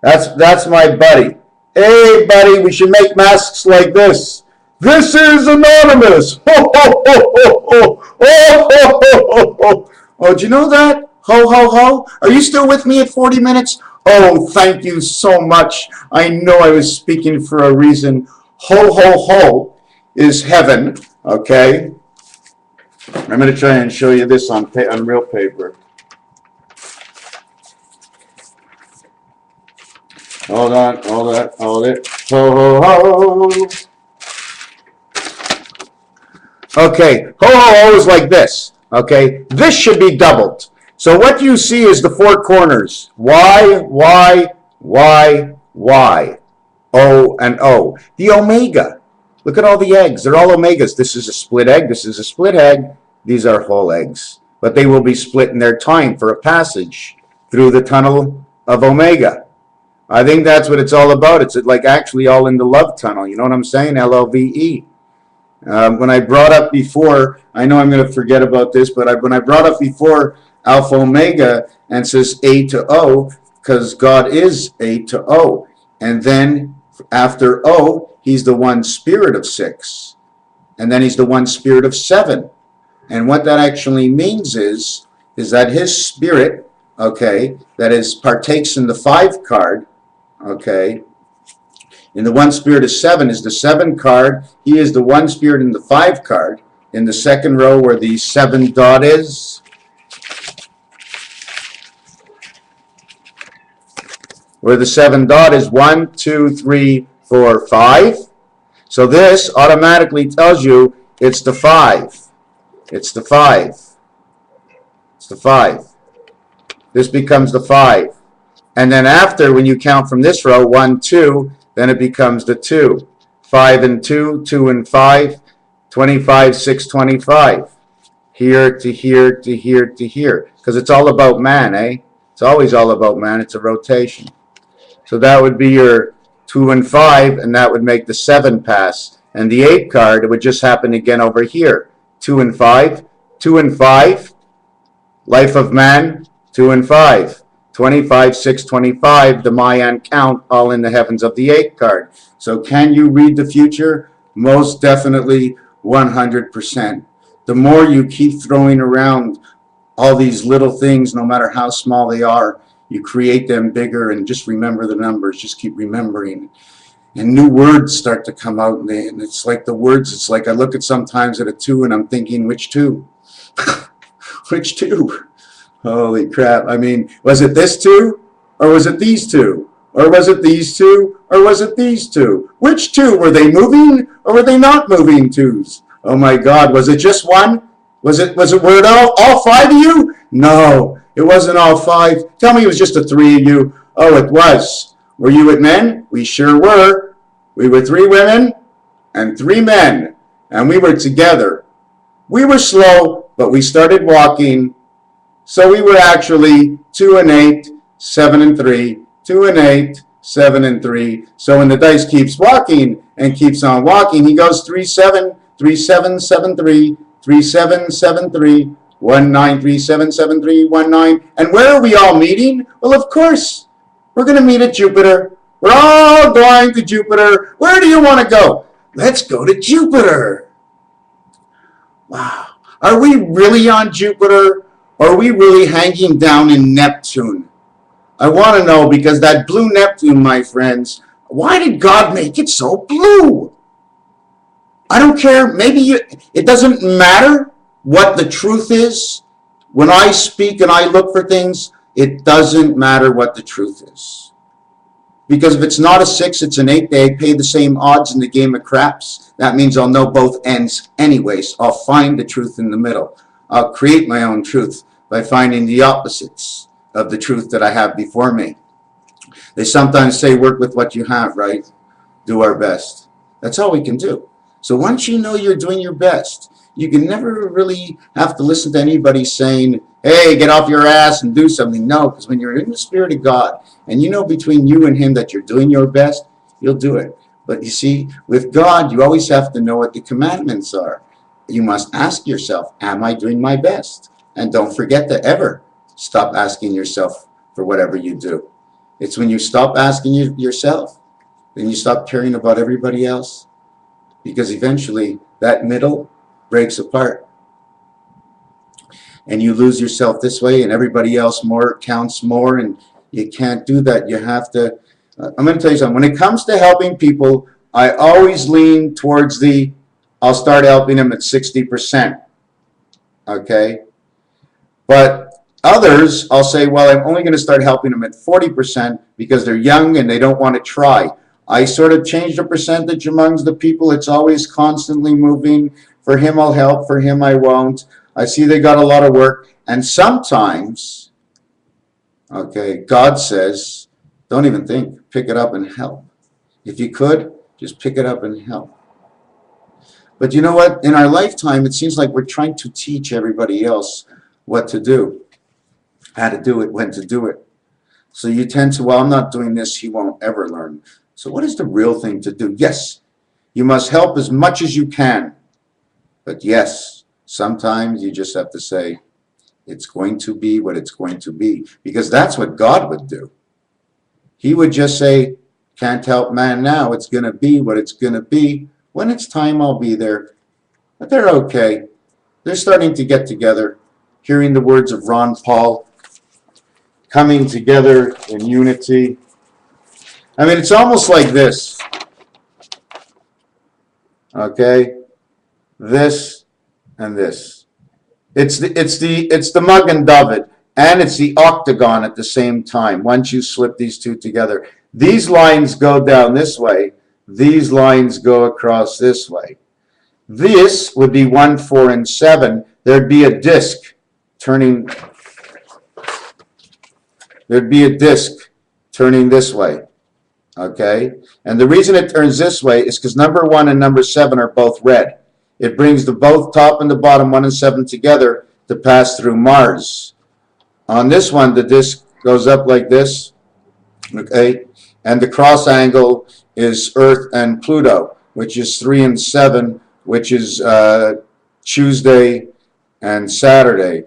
That's my buddy. Hey, buddy, we should make masks like this. This is anonymous. Ho, ho, ho, ho, ho. Oh, ho, ho, ho, ho. Oh, do you know that? Ho, ho, ho. Are you still with me at 40 minutes? Oh, thank you so much. I know I was speaking for a reason. Ho, ho, ho is heaven, okay? I'm going to try and show you this on real paper. Hold on, hold it. Ho, ho, ho. Okay, ho, ho, ho is like this. Okay, this should be doubled. So what you see is the four corners. Y, Y, Y, Y. O and O. The omega. Look at all the eggs. They're all omegas. This is a split egg. This is a split egg. These are whole eggs. But they will be split in their time for a passage through the tunnel of omega. I think that's what it's all about. It's like actually all in the love tunnel. You know what I'm saying? LOVE. When I brought up before, I know I'm going to forget about this, but when I brought up before Alpha Omega and says A to O, because God is A to O. And then after O, he's the one spirit of 6. And then he's the one spirit of 7. And what that actually means is that his spirit, okay, that is partakes in the 5 card, okay, in the one spirit of 7 is the 7 card. He is the one spirit in the 5 card. In the second row where the 7 dot is, where the 7 dot is 1, 2, 3, 4, 5. So this automatically tells you it's the 5. It's the 5. It's the 5. This becomes the 5. And then after, when you count from this row, 1, 2, then it becomes the 2. 5 and 2, 2 and 5, 25, 6, 25. Here to here to here to here. Because it's all about man, eh? It's always all about man. It's a rotation. So that would be your 2 and 5, and that would make the 7 pass. And the 8 card, it would just happen again over here. 2 and 5, 2 and 5, life of man, 2 and 5. 25, 6, 25, the Mayan count, all in the heavens of the 8 card. So can you read the future? Most definitely, 100%. The more you keep throwing around all these little things, no matter how small they are, you create them bigger, and just remember the numbers. Just keep remembering. And new words start to come out, and it's like the words, it's like I look at sometimes at a 2 and I'm thinking, which 2? Which 2? Holy crap. I mean, was it this 2? Or was it these 2? Or was it these 2? Or was it these 2? Which 2? Were they moving or were they not moving 2s? Oh my God, was it just one? Were it all 5 of you? No, it wasn't all 5. Tell me it was just the 3 of you. Oh, it was. Were you with men? We sure were. We were 3 women and 3 men, and we were together. We were slow, but we started walking. So we were actually 2 and 8, 7 and 3, 2 and 8, 7 and 3. So when the dice keeps walking and keeps on walking, he goes 3, 7, 3, 7, 7, 3, 3, 7, 7, 3, 1, 9, 3, 7, 7, 3, 1, 9. And where are we all meeting? Well, of course, we're going to meet at Jupiter. We're all going to Jupiter. Where do you want to go? Let's go to Jupiter. Wow. Are we really on Jupiter? Or are we really hanging down in Neptune? I want to know, because that blue Neptune, my friends, why did God make it so blue? I don't care. Maybe it doesn't matter what the truth is. When I speak and I look for things, it doesn't matter what the truth is. Because if it's not a 6, it's an 8, they pay the same odds in the game of craps. That means I'll know both ends anyways. I'll find the truth in the middle. I'll create my own truth by finding the opposites of the truth that I have before me. They sometimes say, work with what you have, right? Do our best. That's all we can do. So once you know you're doing your best, you can never really have to listen to anybody saying, hey, get off your ass and do something. No, because when you're in the Spirit of God and you know between you and Him that you're doing your best, you'll do it. But you see, with God, you always have to know what the commandments are. You must ask yourself, am I doing my best? And don't forget to ever stop asking yourself for whatever you do. It's when you stop asking yourself, then you stop caring about everybody else. Because eventually, that middle breaks apart. And you lose yourself this way, and everybody else more counts more, and you can't do that. You have to, I'm going to tell you something. When it comes to helping people, I always lean towards I'll start helping them at 60%. Okay? But others, I'll say, well, I'm only going to start helping them at 40% because they're young and they don't want to try. I sort of change the percentage amongst the people. It's always constantly moving. For him, I'll help. For him, I won't. I see they got a lot of work. And sometimes, okay, God says, don't even think. Pick it up and help. If you could, just pick it up and help. But you know what? In our lifetime, it seems like we're trying to teach everybody else what to do, how to do it, when to do it. So you tend to, well, I'm not doing this, he won't ever learn. So what is the real thing to do? Yes, you must help as much as you can. But yes, sometimes you just have to say, it's going to be what it's going to be. Because that's what God would do. He would just say, can't help man now. It's going to be what it's going to be. When it's time, I'll be there. But they're okay. They're starting to get together. Hearing the words of Ron Paul. Coming together in unity. I mean, it's almost like this. Okay? This and this. It's the mug and dovey, and it's the octagon at the same time. Once you slip these two together, these lines go down this way. These lines go across this way. This would be 1, 4, and 7. There'd be a disc turning. There'd be a disc turning this way. Okay? And the reason it turns this way is because number 1 and number 7 are both red. It brings the both top and the bottom 1 and 7 together to pass through Mars. On this one, the disc goes up like this. Okay? And the cross angle is Earth and Pluto, which is 3 and 7, which is Tuesday and Saturday.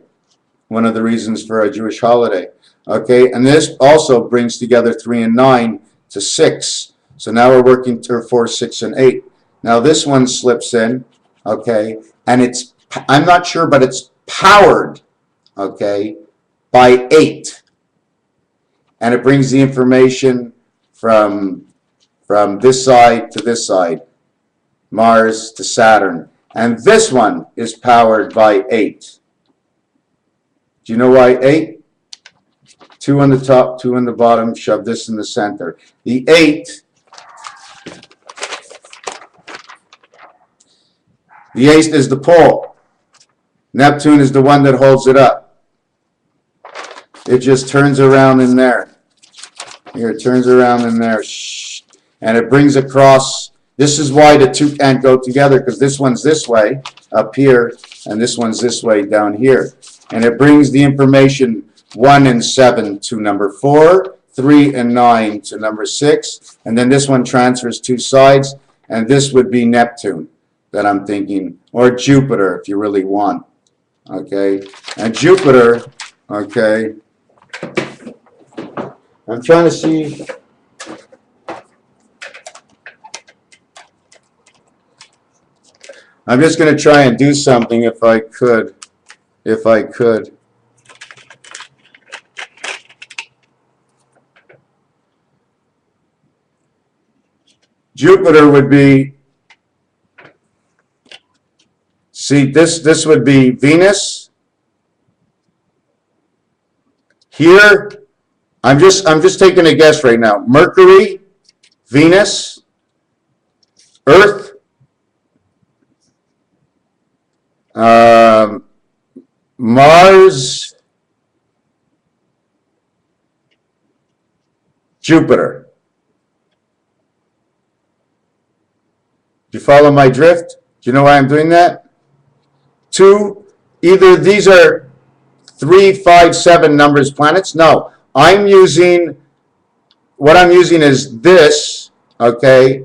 One of the reasons for a Jewish holiday. Okay? And this also brings together 3 and 9 to 6. So now we're working to 4, 6, and 8. Now this one slips in, okay, and it's, I'm not sure, but it's powered, okay, by 8. And it brings the information from this side to this side, Mars to Saturn. And this one is powered by 8. Do you know why 8? 2 on the top, 2 on the bottom, shove this in the center. The 8, the 8 is the pole. Neptune is the one that holds it up. It just turns around in there. Here, it turns around in there. Shh. And it brings across. This is why the two can't go together, because this one's this way up here, and this one's this way down here. And it brings the information 1 and 7 to number 4, 3 and 9 to number 6, and then this one transfers 2 sides, and this would be Neptune that I'm thinking, or Jupiter if you really want. Okay, and Jupiter, okay, I'm trying to see. I'm just going to try and do something if I could. Jupiter would be, see, this would be Venus. Here I'm just taking a guess right now. Mercury, Venus, Earth, Mars, Jupiter. Do you follow my drift? Do you know why I'm doing that? Two, either these are 3, 5, 7 numbers planets. No, I'm using, what I'm using is this, okay,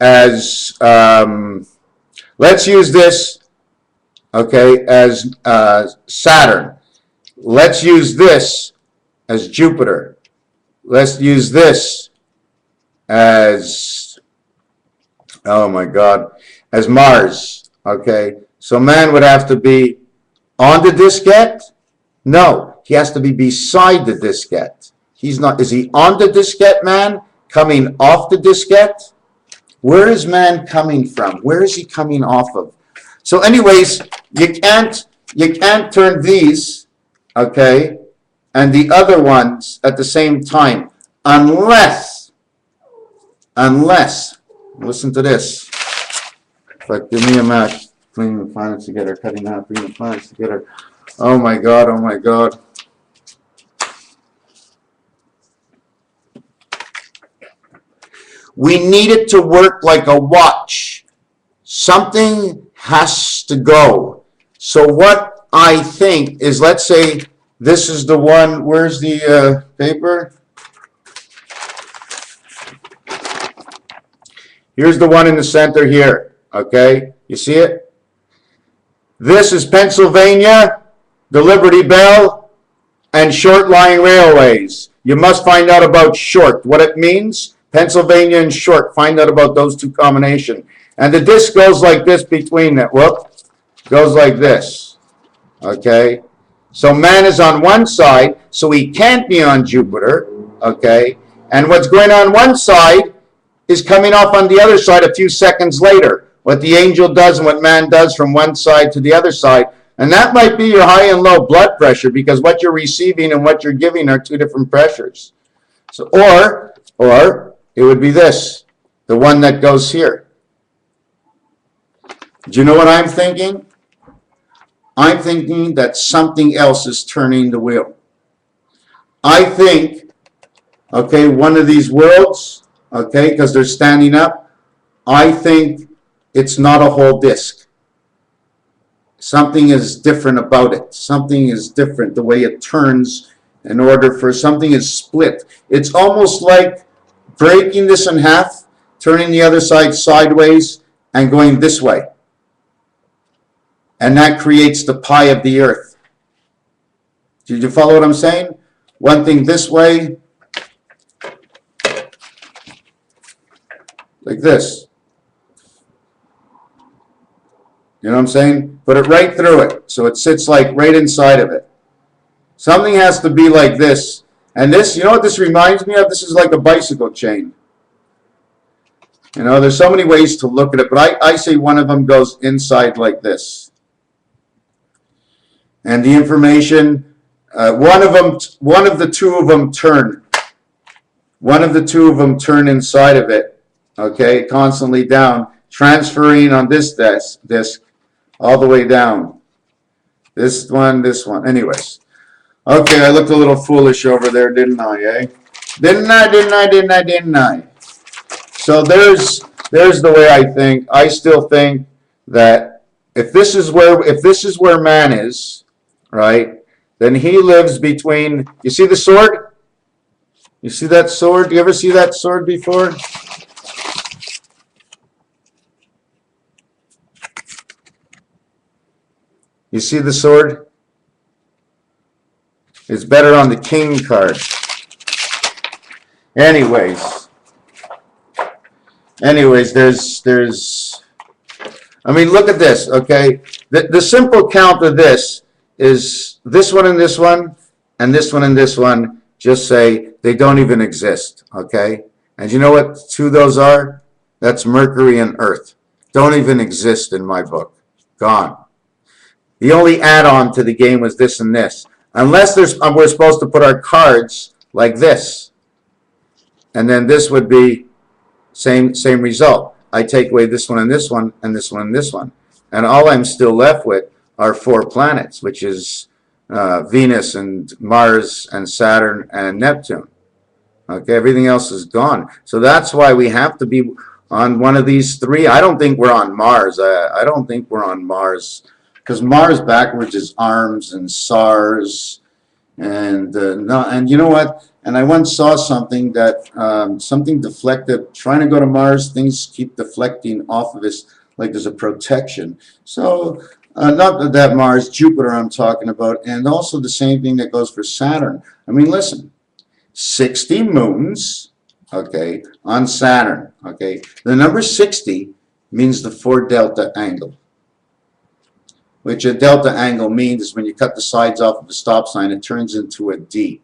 as, let's use this, okay, as Saturn. Let's use this as Jupiter. Let's use this as, oh my God, as Mars, okay? So man would have to be on the diskette? No, he has to be beside the diskette. He's not, is he on the diskette, man? Coming off the diskette? Where is man coming from? Where is he coming off of? So anyways, you can't turn these, okay, and the other ones at the same time, unless, listen to this. But give me a match, bringing the planets together, cutting out, bringing the planets together. Oh my God, oh my God. We need it to work like a watch. Something has to go. So what I think is, let's say this is the one, where's the paper? Here's the one in the center here, okay? You see it? This is Pennsylvania, the Liberty Bell, and short line railways. You must find out about short, what it means. Pennsylvania and short, find out about those two combinations. And the disc goes like this between them. Whoop, goes like this, okay? So man is on one side, so he can't be on Jupiter, okay? And what's going on one side is coming off on the other side a few seconds later. What the angel does and what man does from one side to the other side. And that might be your high and low blood pressure, because what you're receiving and what you're giving are two different pressures. So, or it would be this, the one that goes here. Do you know what I'm thinking? I'm thinking that something else is turning the wheel. I think, okay, one of these worlds, okay, because they're standing up, I think it's not a whole disc. Something is different about it. Something is different, the way it turns in order for something is split. It's almost like breaking this in half, turning the other side sideways, and going this way. And that creates the pie of the earth. Did you follow what I'm saying? One thing this way, like this. You know what I'm saying? Put it right through it, so it sits like right inside of it. Something has to be like this. And this, you know what this reminds me of? This is like a bicycle chain. You know, there's so many ways to look at it, but I say one of them goes inside like this. And the information, one of the two of them turn. One of the two of them turn inside of it, okay, constantly down, transferring on this disc all the way down. This one. Anyways. Okay, I looked a little foolish over there, didn't I, eh? Didn't I? So there's the way I think. I still think that if this is where man is, right, then he lives between, you see the sword? You see that sword? Do you ever see that sword before? You see the sword? It's better on the king card. Anyways, there's, I mean, look at this, okay? The simple count of this is this one and this one, and this one and this one, just say they don't even exist, okay? And you know what two of those are? That's Mercury and Earth. Don't even exist in my book. Gone. The only add-on to the game was this and this. Unless we're supposed to put our cards like this. And then this would be same result. I take away this one and this one and this one and this one. And all I'm still left with are 4 planets, which is Venus and Mars and Saturn and Neptune. Okay, everything else is gone. So that's why we have to be on one of these 3. I don't think we're on Mars. I don't think we're on Mars, because Mars backwards is arms and SARS, and no, and you know what? And I once saw something that something deflected. Trying to go to Mars, things keep deflecting off of us like there's a protection. So not that Mars, Jupiter I'm talking about, and also the same thing that goes for Saturn. I mean, listen, 60 moons, okay, on Saturn, okay. The number 60 means the 4 delta angle, which a delta angle means is when you cut the sides off of a stop sign, it turns into a D.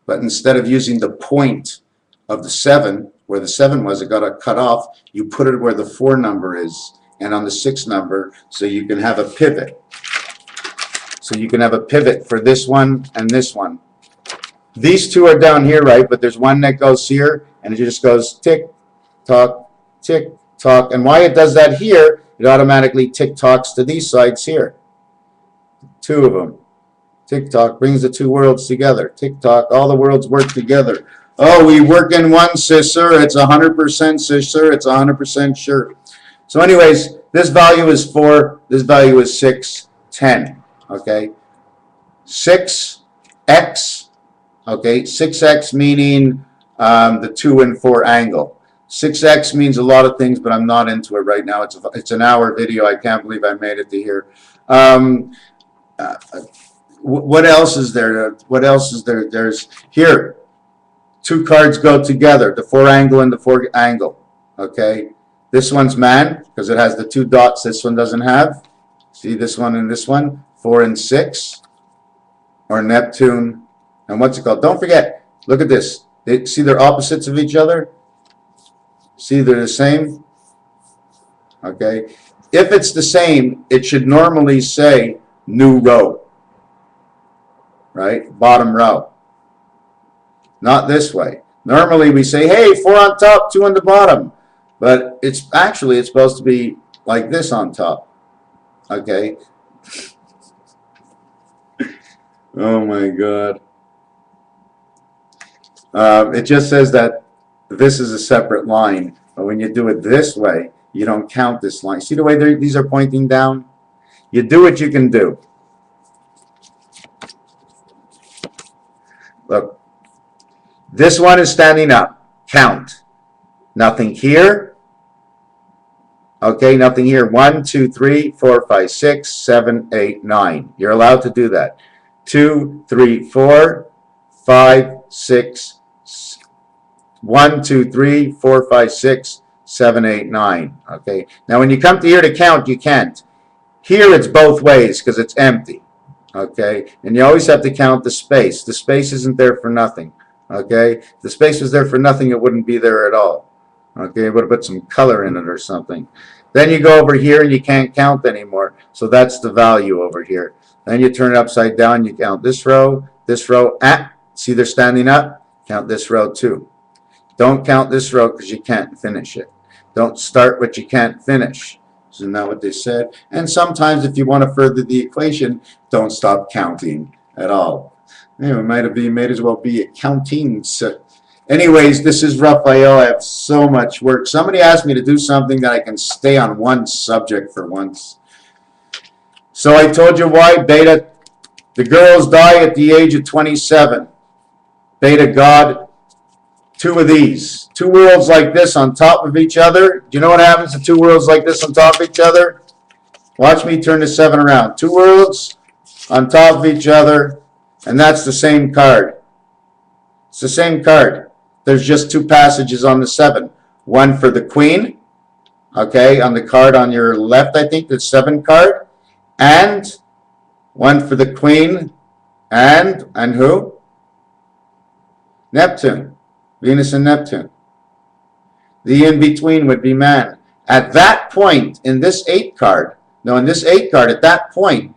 But instead of using the point of the 7, where the 7 was, it got cut off, you put it where the 4 number is, and on the 6 number, so you can have a pivot. So you can have a pivot for this one and this one. These 2 are down here, right? But there's one that goes here, and it just goes tick, tock, tick, tock. And why it does that here, it automatically tick tocks to these sides here. 2 of them. Tick tock brings the 2 worlds together. Tick tock, all the worlds work together. Oh, we work in one, sister. It's 100% sister. It's 100% sure. So anyways, this value is 4. This value is 6, 10. Okay? 6x. Okay? 6x meaning the 2 and 4 angle. 6x means a lot of things, but I'm not into it right now. It's an hour video. I can't believe I made it to here. What else is there? What else is there? There's here. 2 cards go together, the 4 angle and the 4 angle. Okay? This one's man, because it has the 2 dots this one doesn't have. See this one and this one? 4 and 6. Or Neptune. And what's it called? Don't forget, look at this. See they're opposites of each other? See they're the same? Okay? If it's the same, it should normally say new row. Right? Bottom row. Not this way. Normally we say, hey, 4 on top, 2 on the bottom. But it's supposed to be like this on top. Okay? Oh my God. It just says that this is a separate line. But when you do it this way, you don't count this line. See the way these are pointing down? You do what you can do. Look, this one is standing up. Count. Nothing here. Okay, nothing here. 1, 2, 3, 4, 5, 6, 7, 8, 9. You're allowed to do that. 2, 3, 4, 5, 6, 1, 2, 3, 4, 5, 6, 7, 8, 9. Okay, now when you come to here to count, you can't. Here it's both ways because it's empty. Okay, and you always have to count the space. The space isn't there for nothing. Okay, if the space was there for nothing, it wouldn't be there at all. Okay, it would have put some color in it or something. Then you go over here and you can't count anymore. So that's the value over here. Then you turn it upside down. You count this row. See they're standing up? Count this row too. Don't count this row because you can't finish it. Don't start what you can't finish. Isn't that what they said? And sometimes if you want to further the equation, don't stop counting at all. Anyway, might as well be accounting. So anyways, this is Raphael. I have so much work. Somebody asked me to do something that I can stay on one subject for once. So I told you why. Beta, the girls die at the age of 27. Beta God, 2 of these. 2 worlds like this on top of each other. Do you know what happens to 2 worlds like this on top of each other? Watch me turn the 7 around. 2 worlds on top of each other, and that's the same card. It's the same card. There's just 2 passages on the 7. One for the queen, okay, on the card on your left, I think, the 7 card, and one for the queen, and who? Neptune. Venus and Neptune. The in-between would be man. At that point, in this 8 card, at that point,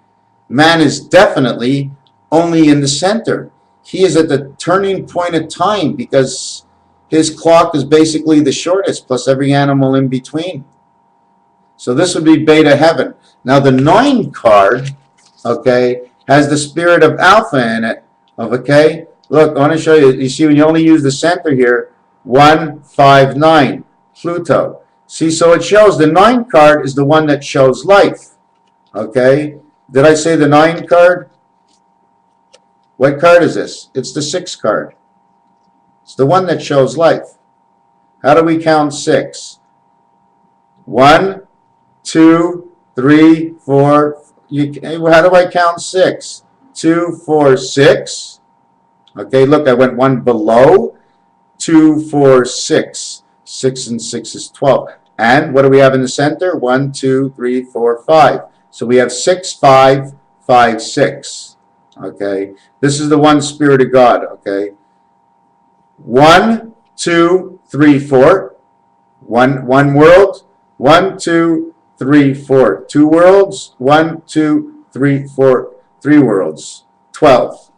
man is definitely only in the center. he is at the turning point of time because his clock is basically the shortest, plus every animal in between. So this would be beta heaven. Now the 9 card, okay, has the spirit of alpha in it. Okay, look, I want to show you. You see, when you only use the center here, 1, 5, 9, Pluto. See, so it shows the 9 card is the one that shows life. Okay, did I say the 9 card? What card is this? It's the 6 card. It's the one that shows life. How do we count 6? 1, 2, 3, 4. How do I count 6? 2, 4, 6. Okay, look, I went 1 below. 2, 4, 6. 6 and 6 is 12. And what do we have in the center? 1, 2, 3, 4, 5. So we have 6, 5, 5, 6. Okay, this is the one Spirit of God. Okay, 1, 2, 3, 4. One world. 1, 2, 3, 4. 2 worlds. 1, 2, 3, 4. 3 worlds. 12.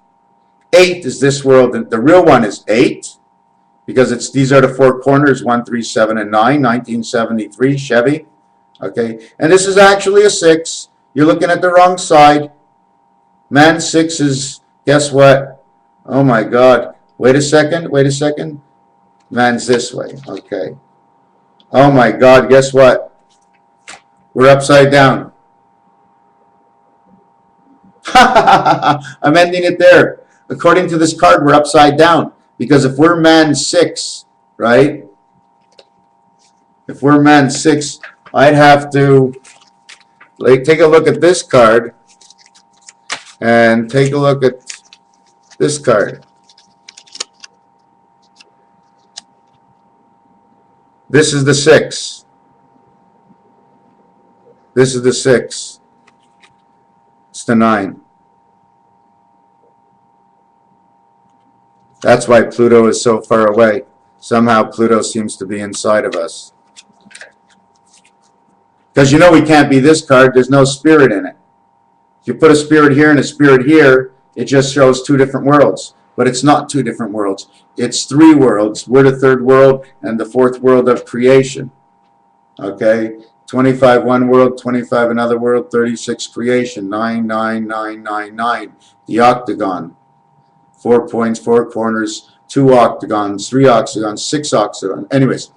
8 is this world, and the real one is 8 because these are the 4 corners: 1, 3, 7, and 9. 1973 Chevy. Okay, and this is actually a 6. You're looking at the wrong side. Man 6 is, guess what? Oh my God! Wait a second. Wait a second. Man's this way. Okay. Oh my God! Guess what? We're upside down. I'm ending it there. According to this card, we're upside down. Because if we're man 6, right? If we're man 6, I'd have to take a look at this card and take a look at this card. This is the 6. This is the 6. It's the 9. That's why Pluto is so far away. Somehow Pluto seems to be inside of us. Because you know we can't be this card. There's no spirit in it. If you put a spirit here and a spirit here, it just shows 2 different worlds. But it's not 2 different worlds. It's 3 worlds. We're the 3rd world and the 4th world of creation. Okay? 25 one world, 25 another world, 36 creation, 9, 9, 9, 9, 9. The octagon. 4 points, 4 corners, 2 octagons, 3 octagons, 6 octagons. Anyways,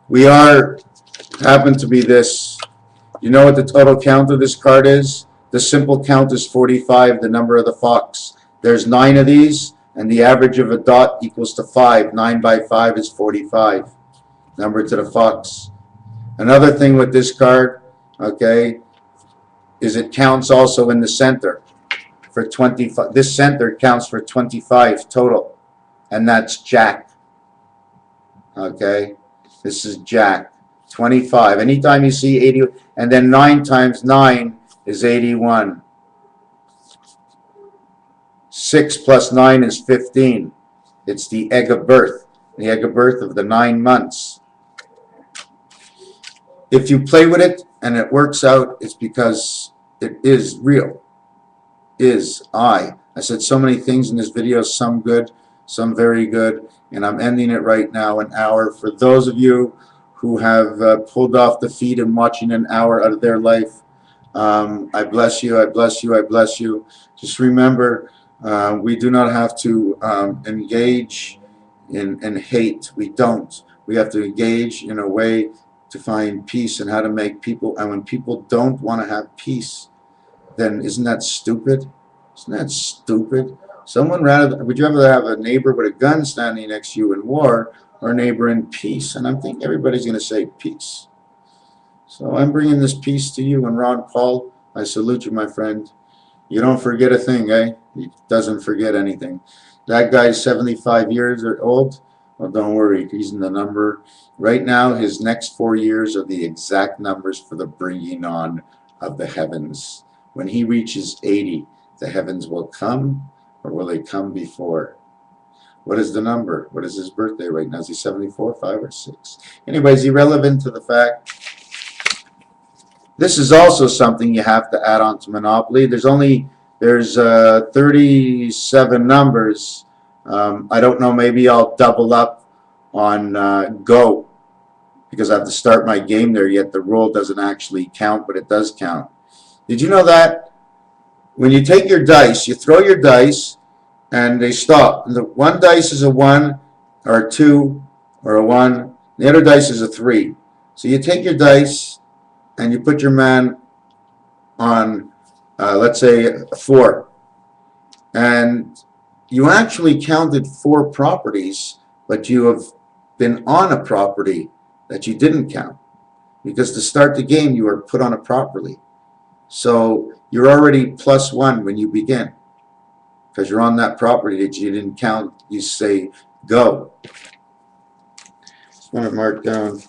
we happen to be this. You know what the total count of this card is? The simple count is 45, the number of the fox. There's 9 of these, and the average of a dot equals to 5. 9 by 5 is 45. Number to the fox. Another thing with this card, okay, is it counts also in the center for 25. This center counts for 25 total, and that's Jack. Okay, this is Jack. 25. Anytime you see 80, and then 9 times 9 is 81. 6 plus 9 is 15. It's the egg of birth. The egg of birth of the 9 months. If you play with it and it works out, it's because it is real. I said so many things in this video, some good, some very good, and I'm ending it right now, an hour. For those of you who have pulled off the feed and watching an hour out of their life, I bless you, I bless you, I bless you. Just remember, we do not have to engage in hate. We don't. We have to engage in a way to find peace and how to make people, and when people don't want to have peace, then isn't that stupid? Isn't that stupid? Would you rather have a neighbor with a gun standing next to you in war, or a neighbor in peace? And I'm thinking everybody's going to say peace. So I'm bringing this peace to you, and Ron Paul, I salute you, my friend. You don't forget a thing, eh? He doesn't forget anything. That guy's 75 years old. Well, don't worry, he's in the number. Right now, his next 4 years are the exact numbers for the bringing on of the heavens. When he reaches 80, the heavens will come, or will they come before? What is the number? What is his birthday right now? Is he 74, 5, or 6? Anyways, irrelevant to the fact. This is also something you have to add on to Monopoly. There's 37 numbers, I don't know, maybe I'll double up on Go, because I have to start my game there, yet the roll doesn't actually count, but it does count. Did you know that when you take your dice, you throw your dice, and they stop? The one dice is a 1 or a 2 or a 1. The other dice is a 3. So you take your dice, and you put your man on, let's say, a 4. And you actually counted 4 properties, but you have been on a property that you didn't count. Because to start the game, you were put on it properly. So you're already +1 when you begin, because you're on that property that you didn't count. You say go. Just want to mark down.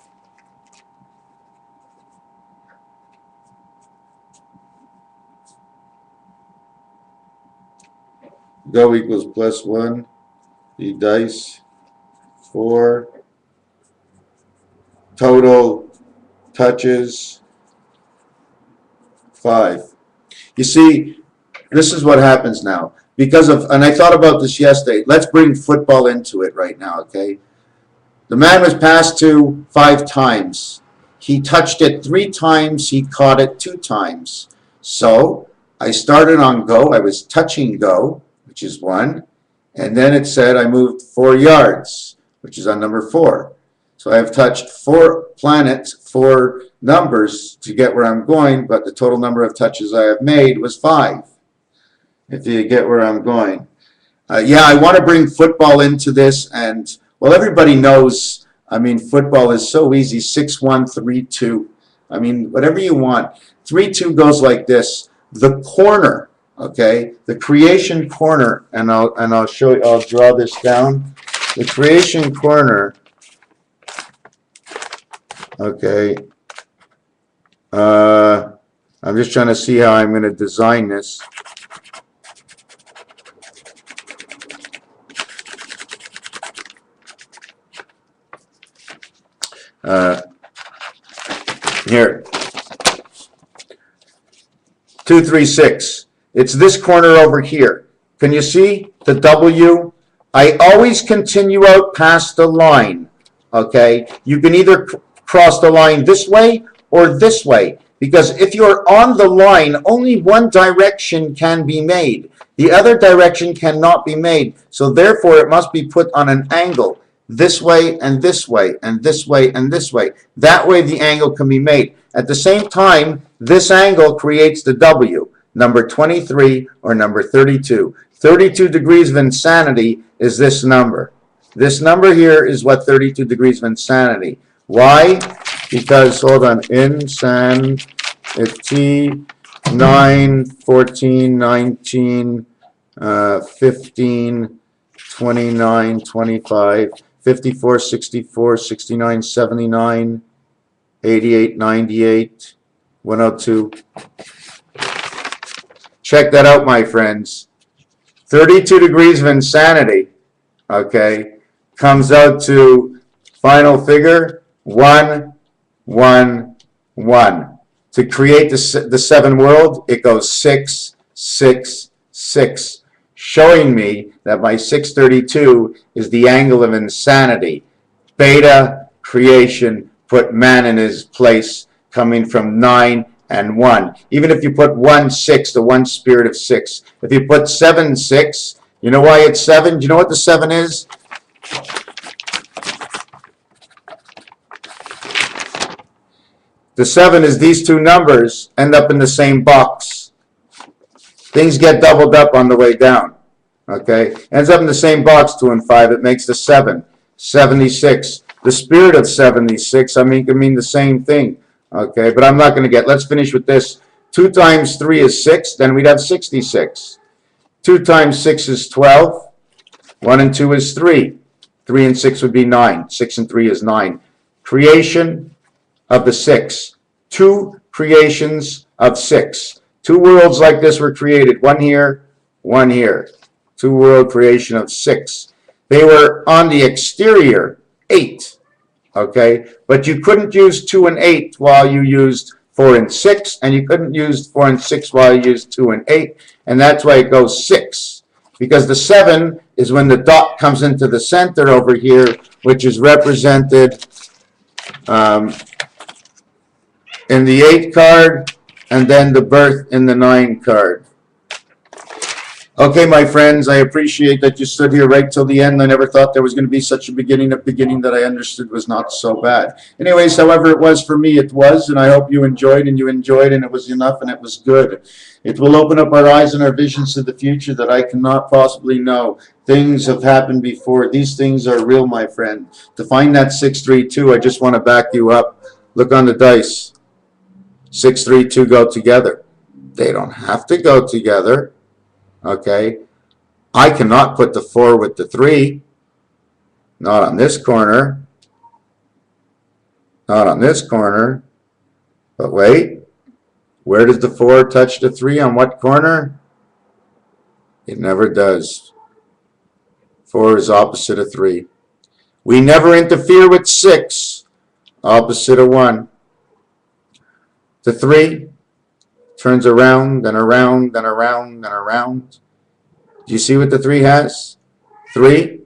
Go equals +1. The dice 4. Total touches 5. You see, this is what happens now. Because of, and I thought about this yesterday, let's bring football into it right now, okay? The man was passed to 5 times. He touched it 3 times, he caught it 2 times. So I started on go, I was touching go, which is 1, and then it said I moved 4 yards, which is on number 4. So I have touched 4 planets, 4 numbers to get where I'm going, but the total number of touches I have made was 5, if you get where I'm going. Yeah, I want to bring football into this, and, well, everybody knows, I mean, football is so easy, 6-1, 3-2. I mean, whatever you want. 3-2 goes like this. The corner, okay, the creation corner, and I'll show you, I'll draw this down. The creation corner, okay, I'm just trying to see how I'm going to design this. Here, 2, 3, 6. It's this corner over here. Can you see the W? I always continue out past the line. Okay, you can either cross the line this way or this way, because if you're on the line, only one direction can be made. The other direction cannot be made. So therefore, it must be put on an angle. This way and this way and this way and this way. That way the angle can be made. At the same time, this angle creates the W, number 23 or number 32. 32 degrees of insanity is this number. This number here is what 32 degrees of insanity. Why? Because, hold on, insanity, 9, 14, 19, 15, 29, 25, 54, 64, 69, 79, 88, 98, 102. Check that out, my friends. 32 degrees of insanity, okay, comes out to final figure 1, 1, 1. To create the 7 world, it goes 6, 6, 6. Showing me that my 632 is the angle of insanity. Beta creation, put man in his place, coming from 9 and 1. Even if you put 1, 6, the one spirit of 6. If you put 7, 6, you know why it's 7? Do you know what the 7 is? The 7 is these 2 numbers end up in the same box. Things get doubled up on the way down. Okay? Ends up in the same box, 2 and 5. It makes the 7. 76. The spirit of 76, I mean, can mean the same thing. Okay? But I'm not going to get, let's finish with this. 2 times 3 is 6, then we'd have 66. 2 times 6 is 12. 1 and 2 is 3. 3 and 6 would be 9. 6 and 3 is 9. Creation of the 6. 2 creations of 6. 2 worlds like this were created. 1 here, 1 here. 2 world creation of 6. They were on the exterior, 8. Okay? But you couldn't use 2 and 8 while you used 4 and 6, and you couldn't use 4 and 6 while you used 2 and 8, and that's why it goes 6. Because the 7 is when the dot comes into the center over here, which is represented in the 8 card, and then the birth in the 9 card. Okay, my friends, I appreciate that you stood here right till the end. I never thought there was going to be such a beginning that I understood was not so bad. Anyways, however it was for me, it was, and I hope you enjoyed, and it was enough, and it was good. It will open up our eyes and our visions to the future that I cannot possibly know. Things have happened before. These things are real, my friend. To find that 632, I just want to back you up. Look on the dice. 6, 3, 2 go together. They don't have to go together. Okay, I cannot put the 4 with the 3. Not on this corner. Not on this corner. But wait, where does the 4 touch the 3? On what corner? It never does. 4 is opposite of 3. We never interfere with 6. Opposite of 1. The 3 turns around and around and around and around. Do you see what the 3 has? 3,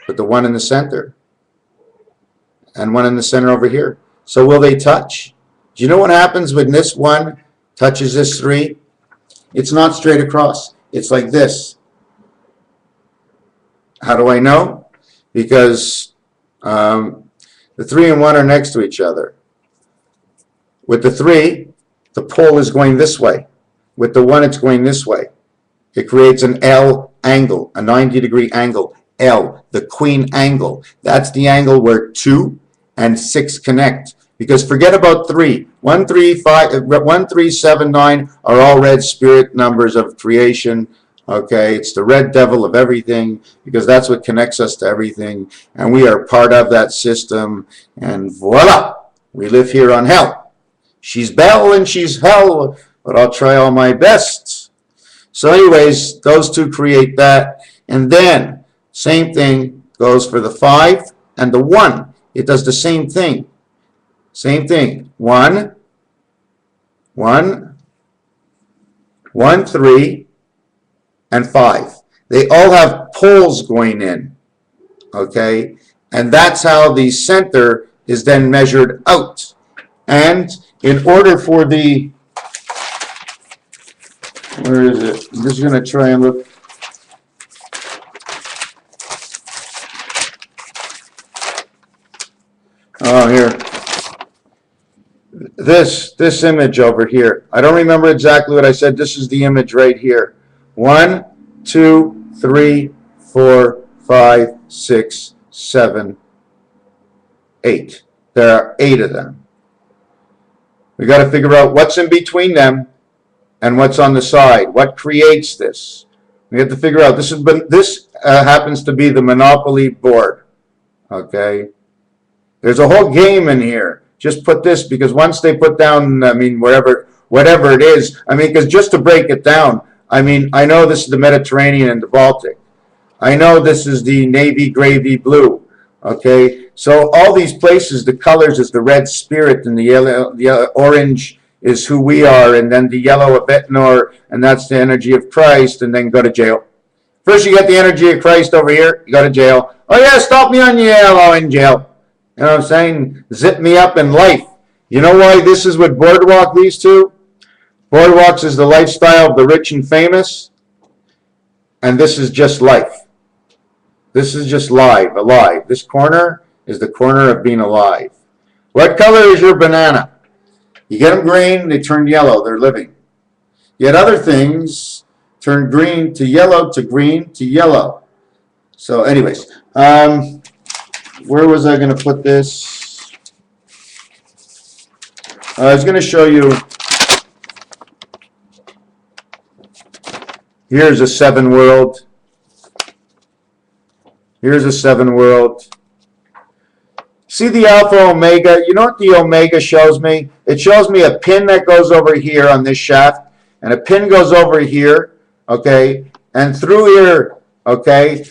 with the 1 in the center. And 1 in the center over here. So will they touch? Do you know what happens when this 1 touches this 3? It's not straight across. It's like this. How do I know? Because the 3 and 1 are next to each other. With the 3, the pole is going this way. With the 1, it's going this way. It creates an L angle, a 90-degree angle. L, the queen angle. That's the angle where 2 and 6 connect. Because forget about 3. 1, 3, 5, 1, 3, 7, 9 are all red spirit numbers of creation. Okay, it's the red devil of everything, because that's what connects us to everything. And we are part of that system. And voila, we live here on hell. She's Belle and she's hell, but I'll try all my best. So anyways, those 2 create that. And then, same thing goes for the 5 and the 1. It does the same thing. Same thing. 1, 1, 1, 3, and 5. They all have poles going in. Okay? And that's how the center is then measured out. And in order for the, where is it? I'm just going to try and look. Oh, here. This image over here. I don't remember exactly what I said. This is the image right here. 1, 2, 3, 4, 5, 6, 7, 8. There are 8 of them. We got to figure out what's in between them and what's on the side. What creates this? We have to figure out. This happens to be the Monopoly board. Okay. There's a whole game in here. Just put this, because once they put down, I mean, whatever it is, I mean, because just to break it down, I mean, I know this is the Mediterranean and the Baltic. I know this is the navy, gravy, blue. Okay, so all these places, the colors is the red spirit, and the yellow, the orange is who we are, and then the yellow of Etnor, and that's the energy of Christ, and then go to jail. First you get the energy of Christ over here, you go to jail. Oh yeah, stop me on yellow in jail. You know what I'm saying? Zip me up in life. You know why this is what Boardwalk leads to? Boardwalks is the lifestyle of the rich and famous, and this is just life. This is just alive. This corner is the corner of being alive. What color is your banana? You get them green, they turn yellow, they're living. Yet other things turn green to yellow to green to yellow. So anyways, where was I going to put this? I was going to show you. Here's a 7 world. Here's a 7 world. See the alpha omega? You know what the omega shows me? It shows me a pin that goes over here on this shaft, and a pin goes over here, okay, and through here, okay,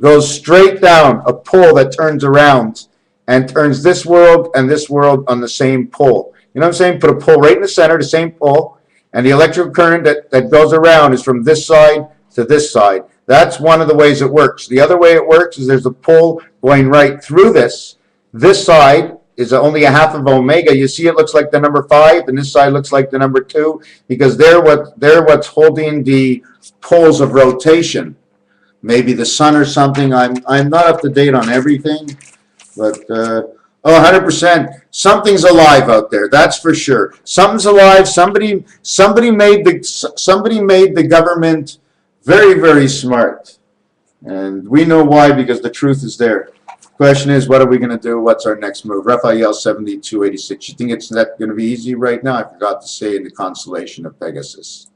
goes straight down, a pole that turns around and turns this world and this world on the same pole. You know what I'm saying? Put a pole right in the center, the same pole, and the electrical current that goes around is from this side to this side. That's one of the ways it works. The other way it works is there's a pull going right through this. This side is only a half of omega. You see it looks like the number 5, and this side looks like the number 2, because they're what's holding the poles of rotation. Maybe the sun or something. I'm not up to date on everything, but oh, 100%. Something's alive out there. That's for sure. Something's alive. Somebody made the government very, very smart, and we know why, because the truth is there. Question is, what are we going to do? What's our next move? Raphael 7286. You think it's not going to be easy right now? I forgot to say in the constellation of Pegasus.